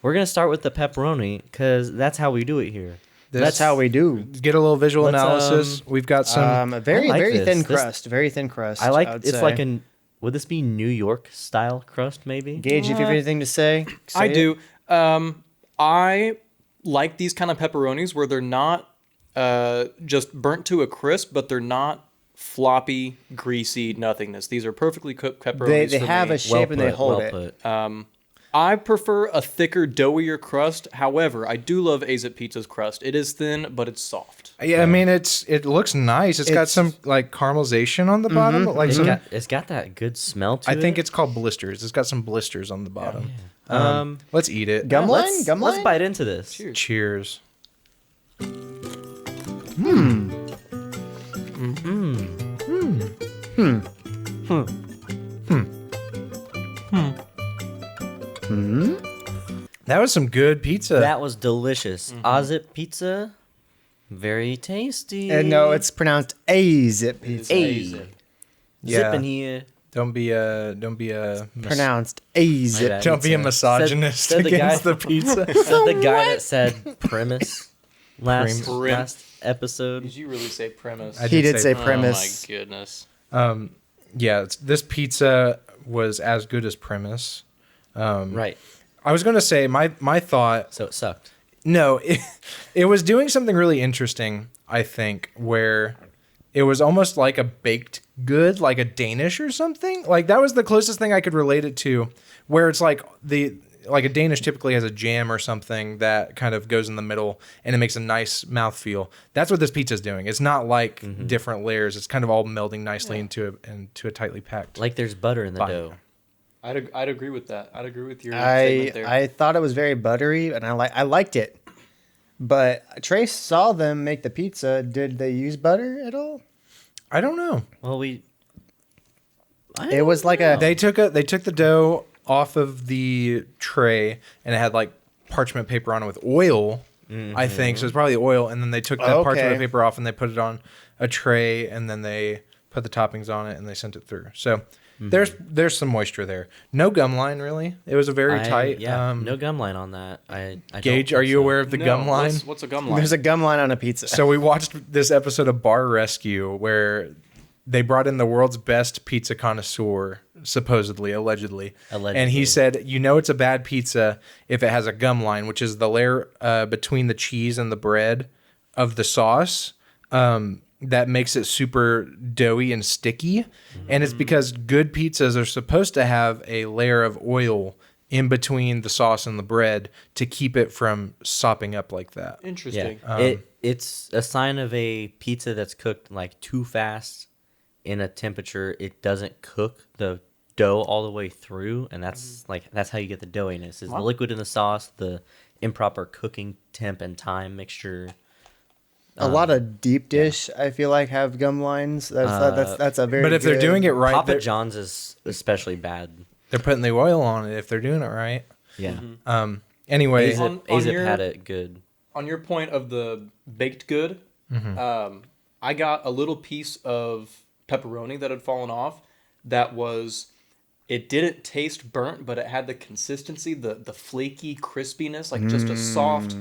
We're gonna start with the pepperoni because that's how we do it here. That's how we do. Get a little visual Let's, analysis. We've got some. A very I like very this. thin This- crust. Very thin crust. I like would it's say. like an. Would this be New York style crust? Maybe. Gage. If you have anything to say, I say it. do. I like these kind of pepperonis where they're not just burnt to a crisp, but they're not floppy, greasy nothingness. These are perfectly cooked pepperonis. They for have me. a shape and they hold it. I prefer a thicker, doughier crust. However, I do love Azzip Pizza's crust. It is thin, but it's soft. Yeah, I mean it looks nice. It's got It's- some like caramelization on the bottom. Like It's got that good smell to I it. think it's called blisters. It's got some blisters on the bottom. Um, Let's eat it. Gum line? let's, Gum let's line? bite into this. Cheers. Cheers. That was some good pizza. That was delicious. Azzip Pizza, very tasty. And no, it's pronounced Azzip Pizza. Hey. Yeah. Zipping here. Don't be a Pronounced My Azzip. bad. don't be a Said- misogynist said the guy- against the pizza. Said the guy that said premise last Prim- last episode. Did you really say premise? I He did say Oh premise. my goodness. Yeah, this pizza was as good as premise. Right. I was going to say my thought. So it sucked. No, it was doing something really interesting, I think, where it was almost like a baked good, like a Danish or something. Like that was the closest thing I could relate it to, where it's like a Danish typically has a jam or something that kind of goes in the middle and it makes a nice mouthfeel. That's what this pizza's doing. It's not like different layers. It's kind of all melding nicely into a tightly packed. Like there's butter in the Bite. dough. I'd agree with that. I'd agree with your statement there. I thought it was very buttery, and I liked it. But Trace saw them make the pizza. Did they use butter at all? I don't know. Well, It was like a. They took the dough off of the tray and it had like parchment paper on it with oil, I think. So it's probably oil, and then they took that parchment paper off and they put it on a tray, and then they put the toppings on it and they sent it through. So there's some moisture there. No gum line really. It was a very tight. Yeah, no gum line on that. I don't Gage, think are you so. aware of the No, gum line? What's a gum line? There's a gum line on a pizza. So we watched this episode of Bar Rescue where they brought in the world's best pizza connoisseur, supposedly, allegedly. And he said, it's a bad pizza if it has a gum line, which is the layer between the cheese and the bread of the sauce. that makes it super doughy and sticky. And it's because good pizzas are supposed to have a layer of oil in between the sauce and the bread to keep it from sopping up like that. Yeah, Interesting. it's a sign of a pizza that's cooked like too fast in a temperature. It doesn't cook the dough all the way through, and that's how you get the doughiness. Is the liquid in the sauce, the improper cooking temp and time mixture. A lot of deep dish, I feel like, have gum lines. That's a very. But if they're good- doing it right, Papa they're, John's is especially bad. they're putting the oil on it if they're doing it right. Yeah, Anyway, Azzip, On Azzip your- had it good. On your point of the baked good, I got a little piece of pepperoni that had fallen off. That was, it didn't taste burnt, but it had the consistency, the flaky crispiness, like just a soft.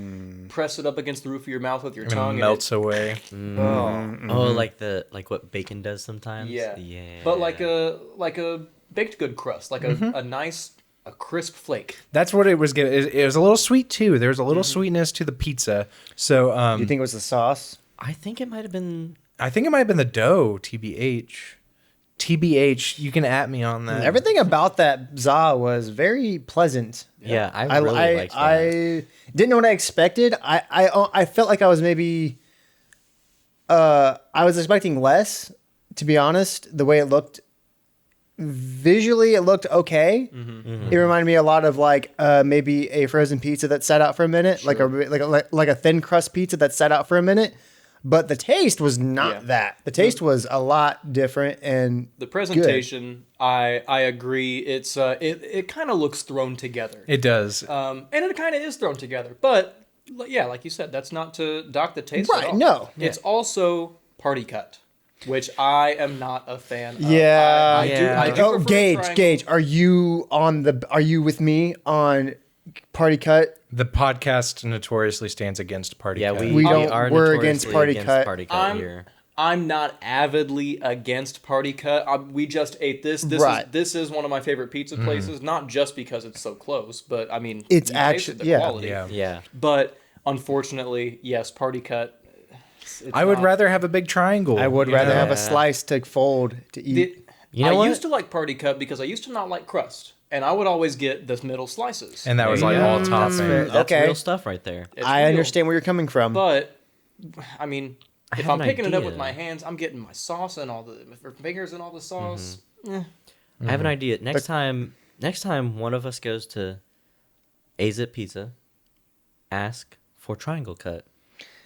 Press it up against the roof of your mouth with your and it tongue, melts away. Oh, like what bacon does sometimes. Yeah. Yeah. But like a baked good crust, like a nice a crisp flake. That's what it was getting. It was a little sweet too. There was a little sweetness to the pizza. So You think it was the sauce? I think it might have been. I think it might have been the dough. TBH, you can at me on that. Everything about that za was very pleasant. Yeah, I really liked that. I didn't know what I expected. I felt like I was maybe. I was expecting less, to be honest. The way it looked, visually, it looked okay. It reminded me a lot of like maybe a frozen pizza that sat out for a minute, like a thin crust pizza that sat out for a minute. But the taste was not that. The taste was a lot different and The presentation, I agree. It's it kind of looks thrown together. It does. And it kind of is thrown together. But yeah, like you said, that's not to dock the taste. Right, At all. no. It's also party cut, which I am not a fan of. Yeah. I do Oh, prefer triangle. Gage, are you with me on party cut? The podcast notoriously stands against party Yeah, cut. we don't- are we're against notoriously party cut. I'm- here. I'm not avidly against party cut. We just ate this. Right. This is one of my favorite pizza places, not just because it's so close, but I mean, It's you actually- tasted the yeah. quality. Yeah. Yeah. But unfortunately, yes, party cut. it's I would not- rather have a big triangle. I would rather have Yeah. a slice to fold to eat. You know I what? used to like party cut because I used to not like crust, and I would always get the middle slices. And that was like all topping. fair. That's Okay. real stuff right there. It's I real. understand where you're coming from. But I mean, if have I'm an picking it up with idea. my hands, I'm getting my sauce and all the fingers and all the sauce. I have an idea. Next time one of us goes to Azzip Pizza, ask for triangle cut.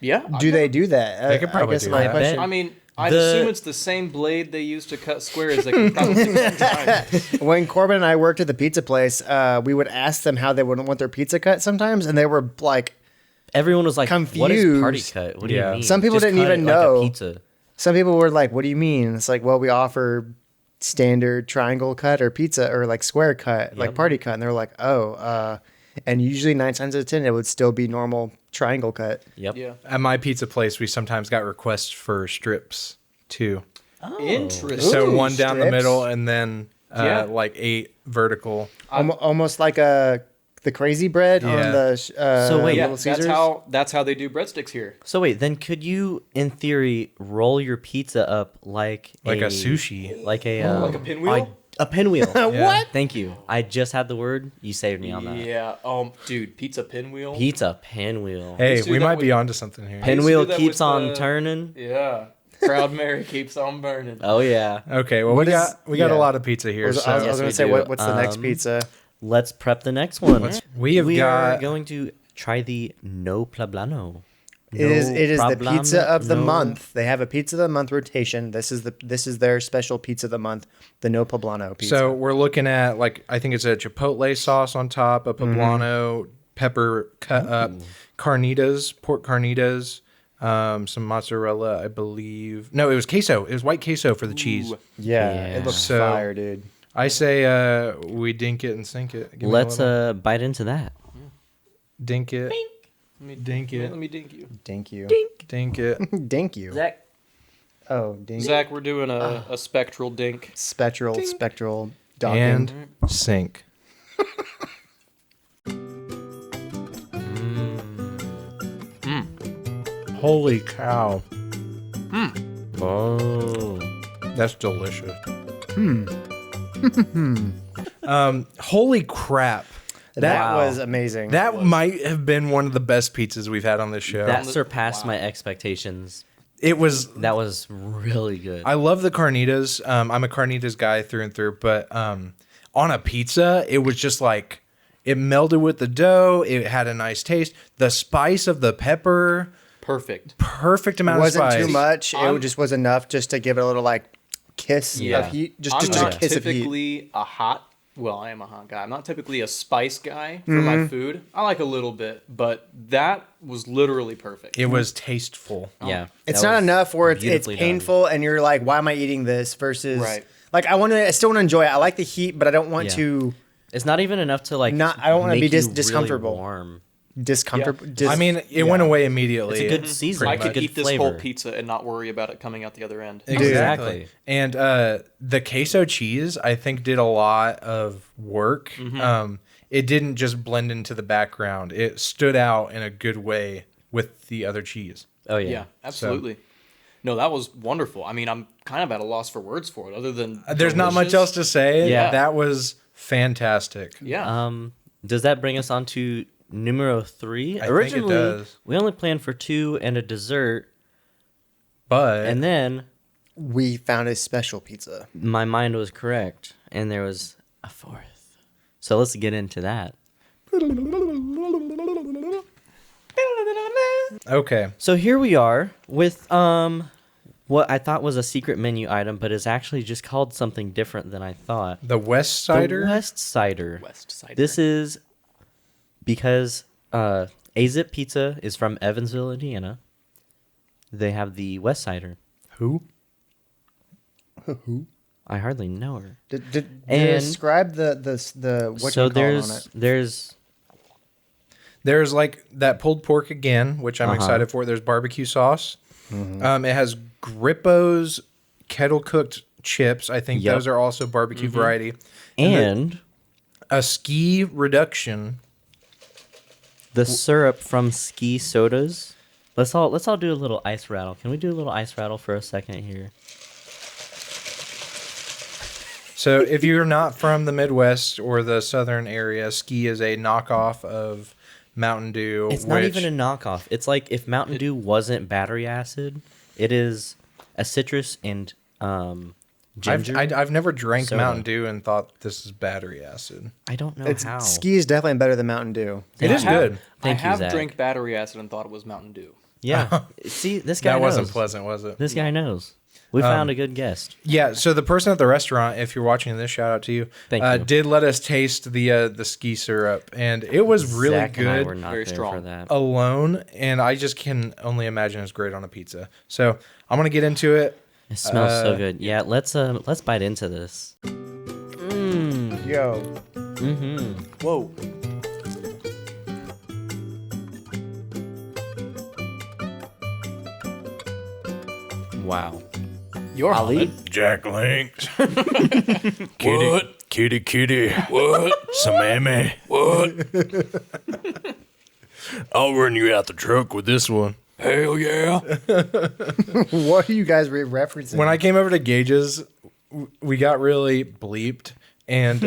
Yeah. do they do that? They could probably I guess do my that. question. I mean, I'd The- assume it's the same blade they use to cut squares. They can probably sometimes. When Corbin and I worked at the pizza place, we would ask them how they would want their pizza cut sometimes, and they were like, Everyone was like, "What is party Confused. cut? What do Yeah. you mean?" Some people Just didn't cut even it like a know. pizza. some people were like, "What do you mean?" It's like, well, we offer standard triangle cut or pizza or like square cut, like party cut, and they're like, oh, and usually 9 times out of 10 it would still be normal triangle cut. Yep. Yeah. At my pizza place, we sometimes got requests for strips too. Interesting. So Ooh, one down the strips. middle and then Yeah. like 8 vertical. Almost like the crazy bread Yeah. on the So wait, Yeah, Little Caesars. that's how they do breadsticks here. So wait, then could you, in theory, roll your pizza up like Like a sushi. like a Like a pinwheel? a pinwheel? What? Thank you. I just had the word. You saved me on that. Yeah. Dude, pizza pinwheel. Pizza pinwheel. Hey, Let's do we that might with- be onto something here. used to Pinwheel do that keeps with on the- turning. Yeah. Proud Mary keeps on burning. Oh yeah. Okay, well What we is- got a yeah. lot of pizza here. I was, So I was Yes, going we to say, do. what's the next pizza? Let's prep the next one. we have we are got going to try the no problano. It is the problem, pizza of the no- month. They have a pizza of the month rotation. This is their special pizza of the month, the no poblano pizza. So we're looking at like I think it's a chipotle sauce on top, a poblano pepper cut up, carnitas, pork carnitas, some mozzarella, I believe. No, it was queso. It was white queso for the cheese. yeah, Yeah. it looks So- fire, dude. I say we dink it and sink it. Give me a Let's little. bite into that. Dink it. Let me Dink it. Let me dink you. Dink you. Dink it. Dink you. Zach. Oh, dink. Zach, we're doing a spectral dink. Spectral docking. And sink. Holy cow. Oh. That's delicious. Holy crap. That Wow. was amazing. That might have been one of the best pizzas we've had on this show. That surpassed my expectations. It was. That was really good. I love the carnitas. I'm a carnitas guy through and through, but on a pizza, it was just like it melded with the dough. It had a nice taste. The spice of the pepper, Perfect. perfect amount wasn't of spice. too much. I'm- It just was enough just to give it a little like kiss Yeah. of heat. Just I'm a not kiss of heat. typically a hot. Well, I am a hot guy. I'm not typically a spice guy for my food. I like a little bit, but that was literally perfect. It was tasteful. yeah. It's that not was enough where it's beautifully done. painful and you're like, why am I eating this? Versus Right. like I still want to enjoy it. I like the heat, but I don't want Yeah. to It's not even enough to like. Not- I don't wanna make be you really discomfortable. warm. discomfort. I mean, it went away immediately. It's a good season. I It's a could good eat this flavor. whole pizza and not worry about it coming out the other end. Exactly. And the queso cheese, I think, did a lot of work. It didn't just blend into the background. It stood out in a good way with the other cheese. Oh yeah. Yeah, absolutely. No, that was wonderful. I mean, I'm kind of at a loss for words for it, other than There's not much else delicious. to say. Yeah. That was fantastic. Yeah. Does that bring us on to numero 3? I think it Originally, does. we only planned for 2 and a dessert, But and then we found a special pizza. my mind was correct, and there was a 4th. So let's get into that. okay. So here we are with what I thought was a secret menu item, but is actually just called something different than I thought. The West Sider. The West Sider. West Side. This is because Azzip Pizza is from Evansville, Indiana. They have the West Sider. Who? I hardly know her. And describe the what So you call it on it. There's like that pulled pork again, which I'm excited for. There's barbecue sauce. It has Grippo's kettle cooked chips. I think Yep. those are also barbecue variety. And A ski reduction. the syrup from Ski Sodas. Let's all do a little ice rattle. Can we do a little ice rattle for a second here? So if you're not from the Midwest or the Southern area, Ski is a knockoff of Mountain Dew. It's not even a knockoff. It's like if Mountain Dew wasn't battery acid, it is a citrus and ginger. I've never drank soda. Mountain Dew and thought this is battery acid. I don't know It's how. Ski is definitely better than Mountain Dew. It is good. Thank I you, have Zach. drank battery acid and thought it was Mountain Dew. Yeah. See, this guy That knows. wasn't pleasant, was it? This guy knows. We found a good guest. Yeah, so the person at the restaurant, if you're watching this, shout out to you, Thank you. did let us taste the ski syrup, and it was really Zach and I good were not Very there strong. for that. alone, and I just can only imagine it's great on a pizza. So I'm gonna get into it. It smells so good. Yeah, let's bite into this. Yo, Whoa. Wow. You're Ali? Jack Links. Kitty. What? Samami. What? I'll run you out the truck with this one. Hell yeah. what are you guys referencing? When I came over to Gage's, we got really bleeped, and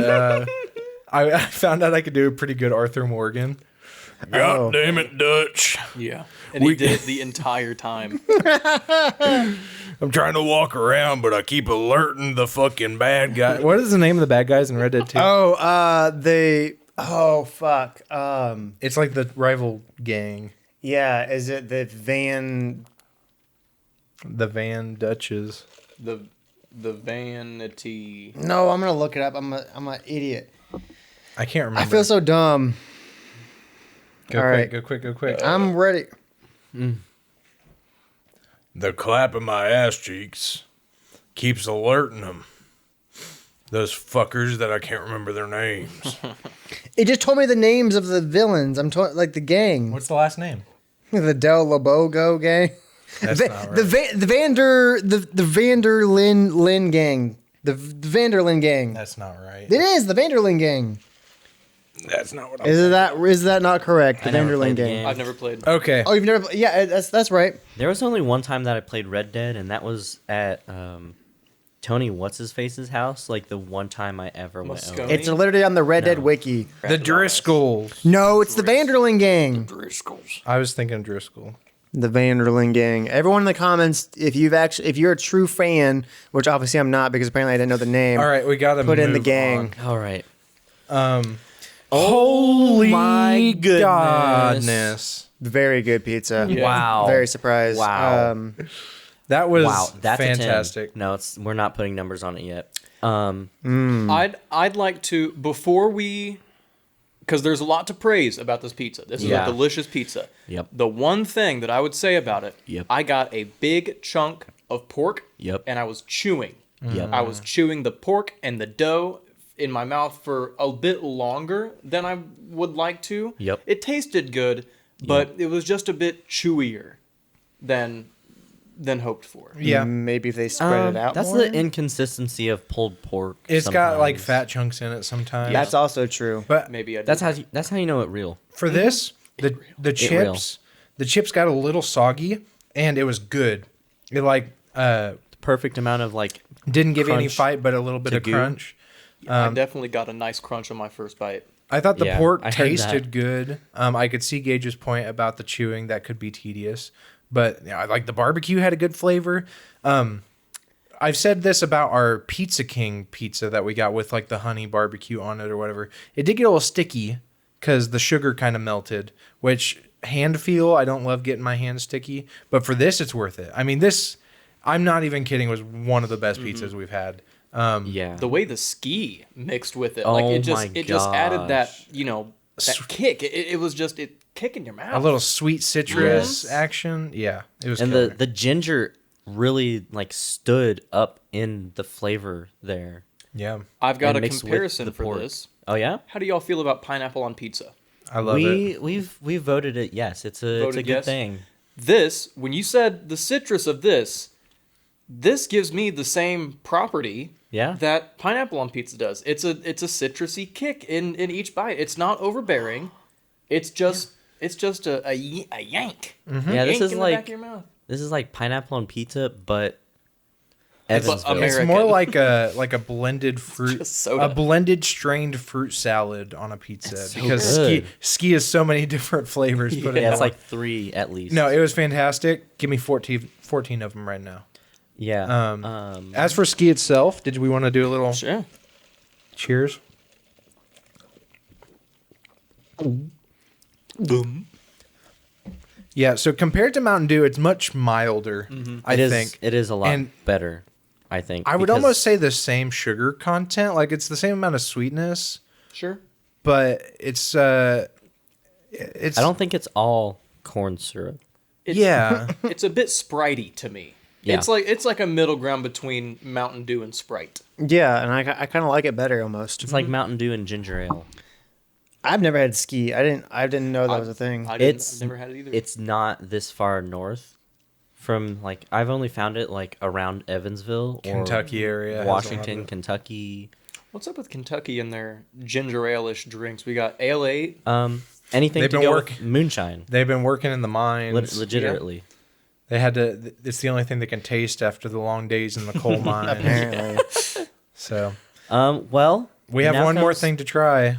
I found out I could do a pretty good Arthur Morgan. God damn it, Dutch. Yeah. And he did it the entire time. I'm trying to walk around, but I keep alerting the fucking bad guy. What is the name of the bad guys in Red Dead 2? fuck. It's like the rival gang, Yeah, is it the Van? the Van Dutches. The vanity. No, I'm gonna look it up. I'm an idiot. I can't remember. I feel so dumb. Go all quick, right. go quick, go quick. I'm ready. The clap in my ass cheeks keeps alerting them. Those fuckers that I can't remember their names. It just told me the names of the villains. Like the gang. What's the last name? The Del Lobogo gang. That's not right. The Vanderlyn gang. The Vanderlyn gang. That's not right. It is the Vanderlyn gang. That's not what Is that not correct? The I never Vanderling played the game. game. I've never played. Okay. Oh, you've never? Yeah, that's right. There was only one time that I played Red Dead, and that was at Tony What's-His-Face's house. Like the one time I ever went Moscone? over. It's literally on the Red Dead No. wiki. The Driscolls. No, it's the Vanderling gang. I was thinking Driscoll. The Vanderling gang. Everyone in the comments, if you're a true fan, which obviously I'm not because apparently I didn't know the name. All right, we got to Put in the move gang. All right. on. Holy my goodness. godness. Very good pizza. Yeah. Wow. Very surprised. Wow. That was That's fantastic. a 10. No, we're not putting numbers on it yet. I'd like to before we, because there's a lot to praise about this pizza. This is Yeah. a delicious pizza. Yep. The one thing that I would say about it, Yep. I got a big chunk of pork. Yep. And I was chewing. Yep. I was chewing the pork and the dough in my mouth for a bit longer than I would like to. Yep. It tasted good, but it was just a bit chewier than hoped for. Yeah. Maybe if they spread it out That's more. the inconsistency of pulled pork. It's got like sometimes. fat chunks in it sometimes. That's also true. But Maybe I That's how you know it real. for this, the real. chips got a little soggy and it was good. It like Perfect amount of like. didn't give you any Crunch fight, but a little bit to of goo. crunch. I definitely got a nice crunch on my first bite. I thought the Yeah, pork I heard tasted that. good. I could see Gage's point about the chewing that could be tedious, but yeah, like the barbecue had a good flavor. I've said this about our Pizza King pizza that we got with like the honey barbecue on it or whatever. It did get a little sticky because the sugar kind of melted, which hand feel, I don't love getting my hands sticky, but for this, it's worth it. I mean, this, I'm not even kidding, was one of the best pizzas we've had. Yeah. The way the ski mixed with it, Oh like my it just added that, gosh. that kick. It was just kick in your mouth. A little sweet citrus Yes. action. Yeah, it was and killer. the ginger really like stood up in the flavor there. Yeah, I've got and a mixed with comparison the for pork. this. Oh yeah. How do y'all feel about pineapple on pizza? I love it. We've voted it. Yes, it's a Voted good yes? thing. This, when you said the citrus of this gives me the same property Yeah. that pineapple on pizza does. It's a citrusy kick in each bite. It's not overbearing. It's just a yank. Yeah, this Yank is in the like back of your mouth. this is like pineapple on pizza, but It's Evansville. American. It's more like a blended fruit, Just soda. a blended strained fruit salad on a pizza so because good. ski has so many different flavors. Put in Yeah, it's one. like 3 at least. No, it was fantastic. Give me 14 of them right now. Yeah. As for ski itself, did we want to do a little Sure. cheers? Boom. Yeah, so compared to Mountain Dew, it's much milder, I it is. think. It is a lot And better. I think. I would because- almost say the same sugar content. Like it's the same amount of sweetness, Sure. but it's I don't think it's all corn syrup. yeah. It's a bit spritey to me. Yeah. It's like a middle ground between Mountain Dew and Sprite. Yeah, and I kind of like it better almost. It's like Mountain Dew and ginger ale. I've never had ski. I didn't know that was a thing. I've never had it either. It's not this far north from like I've only found it like around Evansville or Kentucky area has a lot of Washington, it. Kentucky. What's up with Kentucky and their ginger ale-ish drinks? We got Ale 8. Anything They've to been go work- with moonshine. They've been working in the mines. Legitimately. They had to. It's the only thing they can taste after the long days in the coal mine. Apparently. So Well, we have now one more comes- thing to try.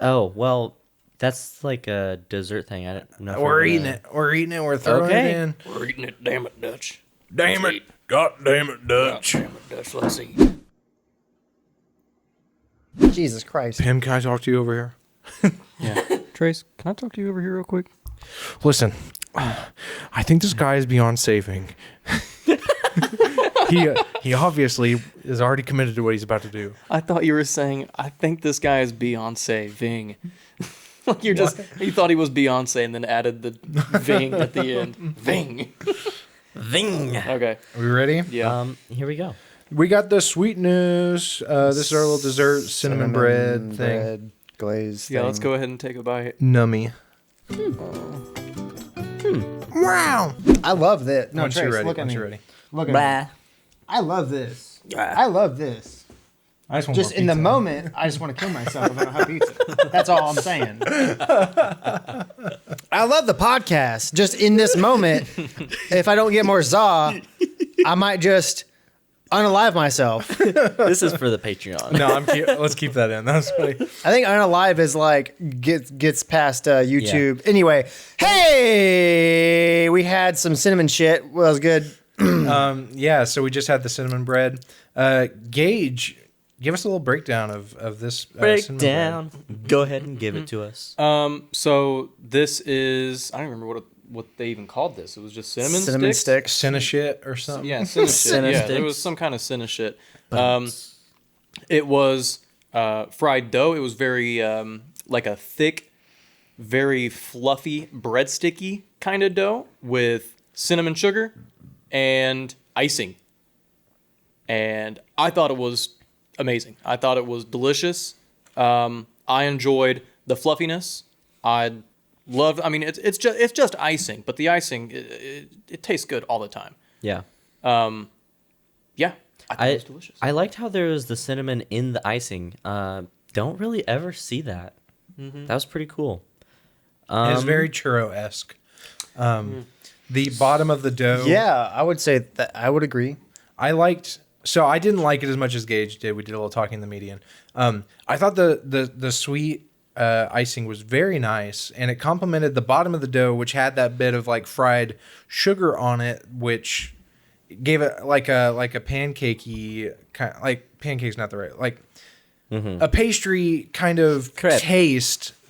Oh well, that's like a dessert thing. I don't know. If We're gonna- eating it. We're eating it. We're throwing Okay. it in. We're eating it, damn it, Dutch. Damn it! God damn it, Dutch! Damn it, Dutch. Let's eat. Jesus Christ. Pim, can I talk to you over here? Yeah. Trace, can I talk to you over here real quick? Listen, I think this guy is beyond saving. He obviously is already committed to what he's about to do. I thought you were saying, I think this guy is Beyonce Ving. Like you thought he was Beyonce and then added the Ving at the end. Ving. Ving. Okay. Are we ready? Yeah. Here we go. We got the sweetness. This is our little dessert cinnamon bread thing. bread, glaze. Yeah, let's thing. go ahead and take a bite. Nummy. Wow. I love this. No, Once Trace, you're ready. look at Once me. you're ready. Look at me. I love this. I love this. I just want Just more in the pizza. moment, I just want to kill myself if I don't have pizza. That's all I'm saying. I love the podcast. Just in this moment, if I don't get more za, I might just unalive myself. This is for the Patreon. No, let's keep that in. That's funny. I think unalive is like gets past YouTube. Anyway, hey, we had some cinnamon shit. Well, it was good. Yeah, so we just had the cinnamon bread. Gage, give us a little breakdown of this cinnamon Breakdown. Go ahead and give it to us. So this is, I don't remember what they even called this. It was just cinnamon Cinnamon sticks. sticks. Cinna shit or something. Yeah, cinna shit. Cinna Yeah, there sticks. was some kind of cinna shit. It was fried dough. It was very like a thick, very fluffy breadsticky kind of dough with cinnamon sugar and icing. And I thought it was amazing. I thought it was delicious. I enjoyed the fluffiness. I mean, it's just icing, but the icing it tastes good all the time. Yeah. Yeah, I thought it was delicious. I liked how there was the cinnamon in the icing. Don't really ever see that. That was pretty cool. It's very churro-esque. The bottom of the dough. Yeah, I would say that. I would agree. So I didn't like it as much as Gage did. We did a little talking in the median. I thought the sweet icing was very nice, and it complemented the bottom of the dough, which had that bit of like fried sugar on it, which gave it like a pancakey kind. Like pancake's not the right, like a pastry kind of Crepe.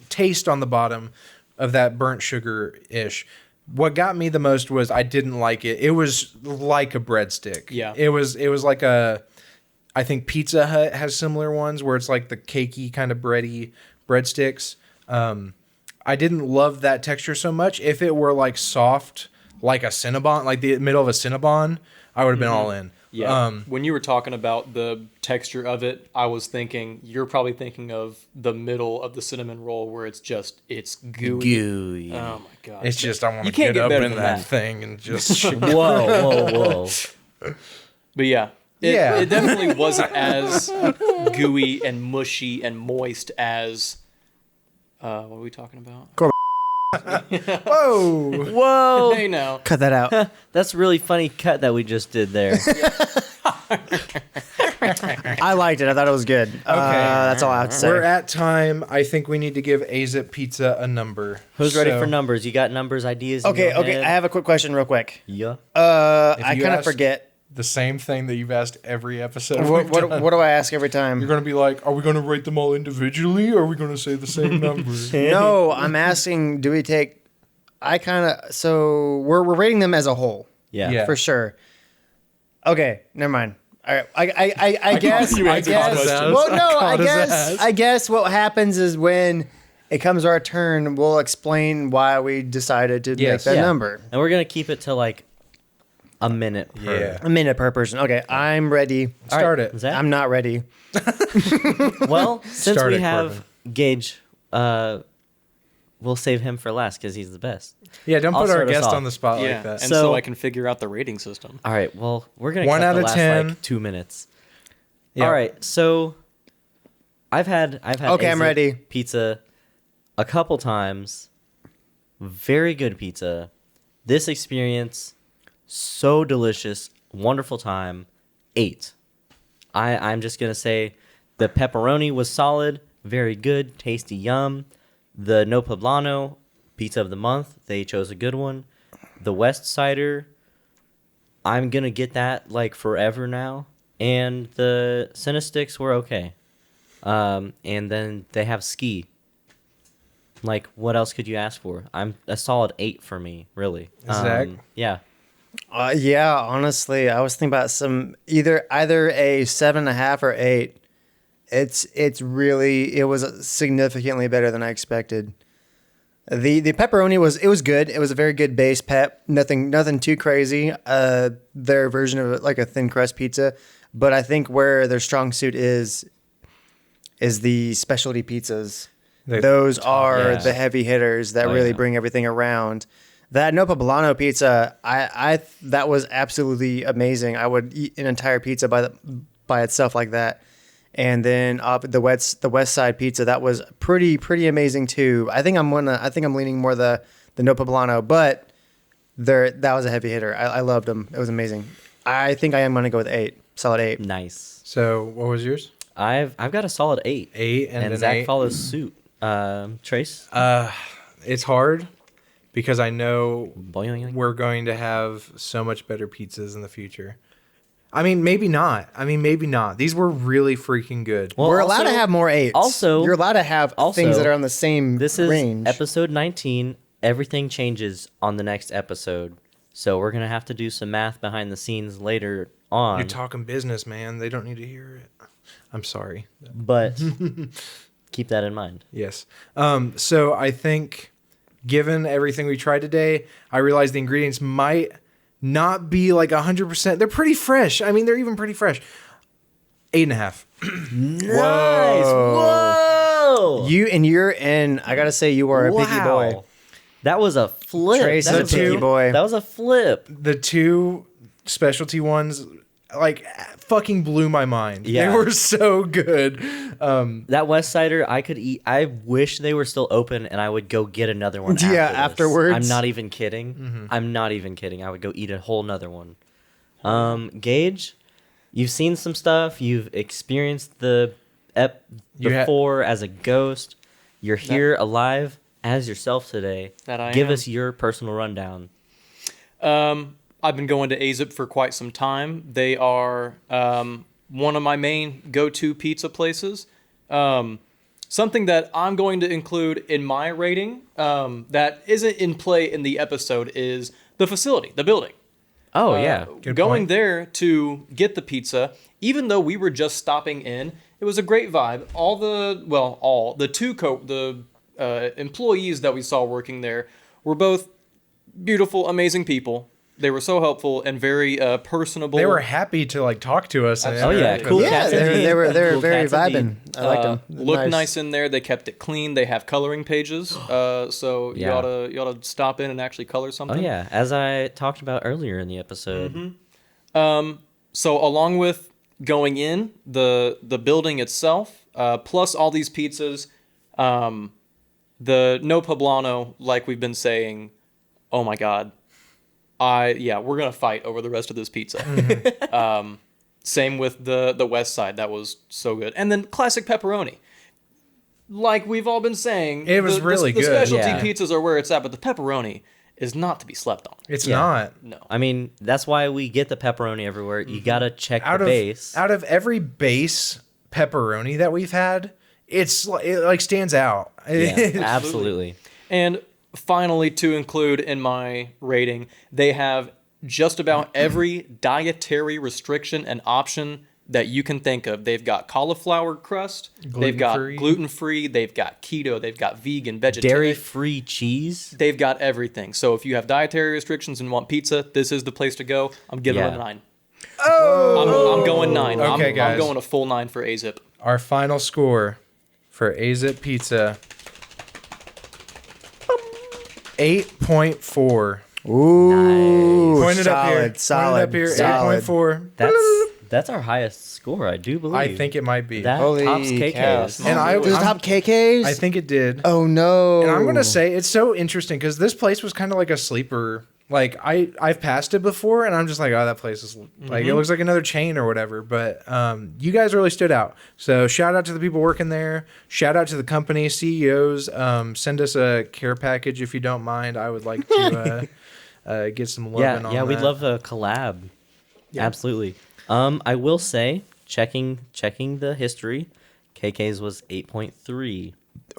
taste on the bottom of that burnt sugar ish. What got me the most was I didn't like it. It was like a breadstick. Yeah. It was like I think Pizza Hut has similar ones where it's like the cakey kind of bready breadsticks. I didn't love that texture so much. If it were like soft, like a Cinnabon, like the middle of a Cinnabon, I would have been all in. Yeah. When you were talking about the texture of it, I was thinking you're probably thinking of the middle of the cinnamon roll where it's gooey. Gooey. Oh my god. It's just I want You to can't get get up better in than that that. thing and just Whoa. But yeah. Yeah. It definitely wasn't as gooey and mushy and moist as what are we talking about? whoa. Whoa. Hey now. Cut that out. That's a really funny cut that we just did there. I liked it. I thought it was good. Okay, that's all I have to say. We're at time. I think we need to give Azzip Pizza a number. Who's ready So, for numbers? You got numbers, ideas? in Okay, your okay. head? I have a quick question, real quick. Yeah. I you kind of asked- forget. The same thing that you've asked every episode. What, we've what, done. what do I ask every time? You're going to be like, are we going to rate them all individually or are we going to say the same number? No, I'm asking. Do we take? So we're rating them as a whole. Yeah. Yeah. For sure. Okay, never mind. All right, I guess. you I answered guess. the question. Well, no, I caught his guess. ass. I guess what happens is when it comes our turn, we'll explain why we decided to make Yes. that Yeah. number. And we're gonna keep it to like a minute per. Yeah. A minute per person. Okay, I'm ready. All right, Start it. Zach? I'm not ready. Well, since Start we it, have Corbin. Gage, we'll save him for last because he's the best. Yeah, don't I'll put our start us guest off. on the spot Yeah. like that. And So- so I can figure out the rating system. All right. Well, we're gonna 1 cut out the of last 10. like 2 minutes. Yeah. All right. So I've had Okay, I'm Azzip ready. Pizza a couple times. Very good pizza. This experience, so delicious, wonderful time. 8. I'm just gonna say the pepperoni was solid, very good, tasty, yum. The No Poblano pizza of the month, they chose a good one. The West Sider, I'm gonna get that like forever now. And the Cinesticks were okay. And then they have Ski. Like, what else could you ask for? I'm a solid 8 for me, really. Zach? Yeah. Yeah, honestly, I was thinking about some either a 7.5 or 8. It was significantly better than I expected. The pepperoni was good. It was a very good base pep. Nothing too crazy. Their version of it, like a thin crust pizza, but I think where their strong suit is the specialty pizzas. Those are yeah. the heavy hitters that Oh, really yeah. bring everything around. That No Poblano pizza, that was absolutely amazing. I would eat an entire pizza by itself like that. And then the West Side Pizza, that was pretty amazing too. I think I'm leaning more the No Poblano, but that was a heavy hitter. I loved them. It was amazing. I think I am gonna go with 8, solid 8. Nice. So what was yours? I've got a solid 8. 8 and an Zach 8. follows suit. Trace. It's hard because I know Boing. we're going to have so much better pizzas in the future. I mean, maybe not. These were really freaking good. Well, We're allowed to also- have more 8s. also- you're allowed to have things that are on the same This is range. episode 19. Everything changes on the next episode. So we're going to have to do some math behind the scenes later on. You're talking business, man. They don't need to hear it. I'm sorry. But keep that in mind. Yes. So I think, given everything we tried today, I realized the ingredients might not be like 100%. They're pretty fresh. I mean, they're even pretty fresh. 8.5. Nice. Whoa. I gotta say, you are a picky boy. That was a flip. Trace That is a was picky boy. That was a flip. The 2 specialty ones, like, fucking blew my mind. Yeah. They were so good. That West Sider, I could eat. I wish they were still open, and I would go get another one. Yeah, after this. afterwards. I'm not even kidding. I'm not even kidding. I would go eat a whole nother one. Gage, you've seen some stuff. You've experienced the before as a ghost. You're here alive as yourself today. That I Give am. us your personal rundown. I've been going to Azzip for quite some time. They are one of my main go-to pizza places. Something that I'm going to include in my rating that isn't in play in the episode is the facility, the building. Oh yeah. Good Going point. there to get the pizza, even though we were just stopping in, it was a great vibe. The employees that we saw working there were both beautiful, amazing people. They were so helpful and very personable. They were happy to, like, talk to us. And Oh, yeah, interact with cool us. Yeah, cats they indeed. were Cool very cats vibing. indeed. I liked them. Looked nice in there. They kept it clean. They have coloring pages. So Yeah. you ought to stop in and actually color Oh something. yeah. As I talked about earlier in the episode. So along with going in the building itself, plus all these pizzas, the No Poblano, like we've been saying, oh my God, we're gonna fight over the rest of this pizza. Same with the West Side, that was so good, and then classic pepperoni. Like we've all been saying, It was really the good. specialty Yeah. pizzas are where it's at, but the pepperoni is not to be slept on. It's Yeah. not. No. I mean, that's why we get the pepperoni everywhere. You gotta check Out the of base. out of every base pepperoni that we've had, it like stands out. Yeah, absolutely. And finally, to include in my rating, they have just about every dietary restriction and option that you can think of. They've got cauliflower crust, they've got Gluten-free. gluten-free, they've got keto, they've got vegan, vegetarian. Dairy-free cheese. They've got everything. So if you have dietary restrictions and want pizza, this is the place to go. I'm giving it a 9. I'm going 9. Okay, I'm guys. going a full 9 for Azzip. Our final score for Azzip Pizza, 8.4. Ooh, Point it up here. solid, Point it up here. solid. 8.4. That's our highest score, I do believe. I think it might be. that Holy tops KK's. cows. And I Does it I'm- top KKs? I think it did. Oh no! And I'm gonna say it's so interesting because this place was kind of like a sleeper. Like I've passed it before, and I'm just like, oh, that place is like it looks like another chain or whatever. But you guys really stood out. So shout out to the people working there. Shout out to the company CEOs. Send us a care package if you don't mind. I would like to get some love on Yeah, we'd that. love a collab. Absolutely. I will say, checking the history, KK's was 8.3.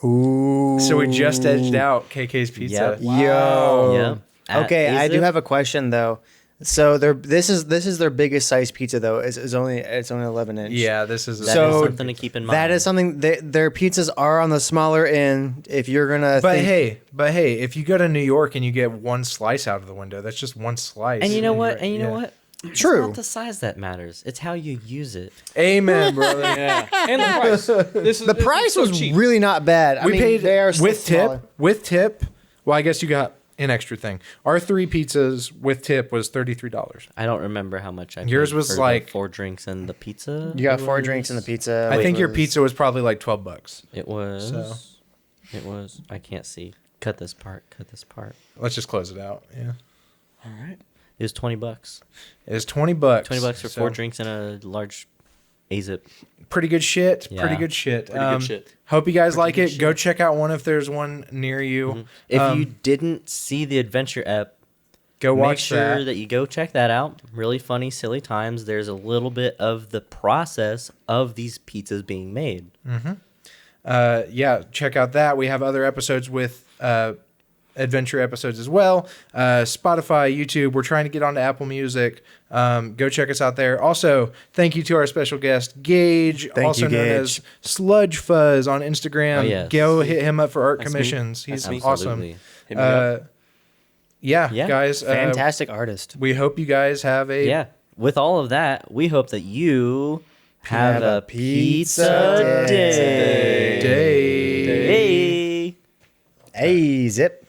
Ooh. So we just edged out KK's Pizza. Yep. Yo. Yeah. Okay, I do Azzip, have a question though. So this is their biggest size pizza though. It's only 11 inch. Yeah, this is That is So something to keep in mind. That is something. Their pizzas are on the smaller end. If you're gonna, But think, hey, if you go to New York and you get one slice out of the window, that's just one slice. And you know what? Yeah. It's True. not the size that matters. It's how you use it. Amen, brother. Yeah. And the price. the price so was cheap. really not bad. I We mean, paid they are with smaller. tip. With tip. Well, I guess you got an extra thing. Our 3 pizzas with tip was $33. I don't remember how much I Yours paid was for the like- 4 drinks and the pizza. You got It 4 drinks and the was- pizza. I which think your was- pizza was probably like $12. It was. So. It was. I can't see. Cut this part. Cut this part. Let's just close it out. Yeah. All right. It was $20. It was $20. $20 for So, 4 drinks and a large Azzip. Pretty good shit. Yeah. Pretty good shit. Pretty good shit. Hope you guys like good it. Go check out one if there's one near you. If you didn't see the Adventure app, Go make watch sure that you go check that out. Really funny, silly times. There's a little bit of the process of these pizzas being made. Yeah, check out that. We have other episodes with adventure episodes as well. Spotify, YouTube. We're trying to get onto Apple Music. Go check us out there. Also, thank you to our special guest, Gage, also known as Sludgefuzz on Instagram. Oh, yes. Go hit him up for art That's me. commissions. He's That's me. awesome. Absolutely. Hit me up. Yeah, Yeah. guys. Fantastic artist. We hope you guys have a Yeah. With all of that, we hope that you have a pizza pizza day. day. Hey. Hey, Zip.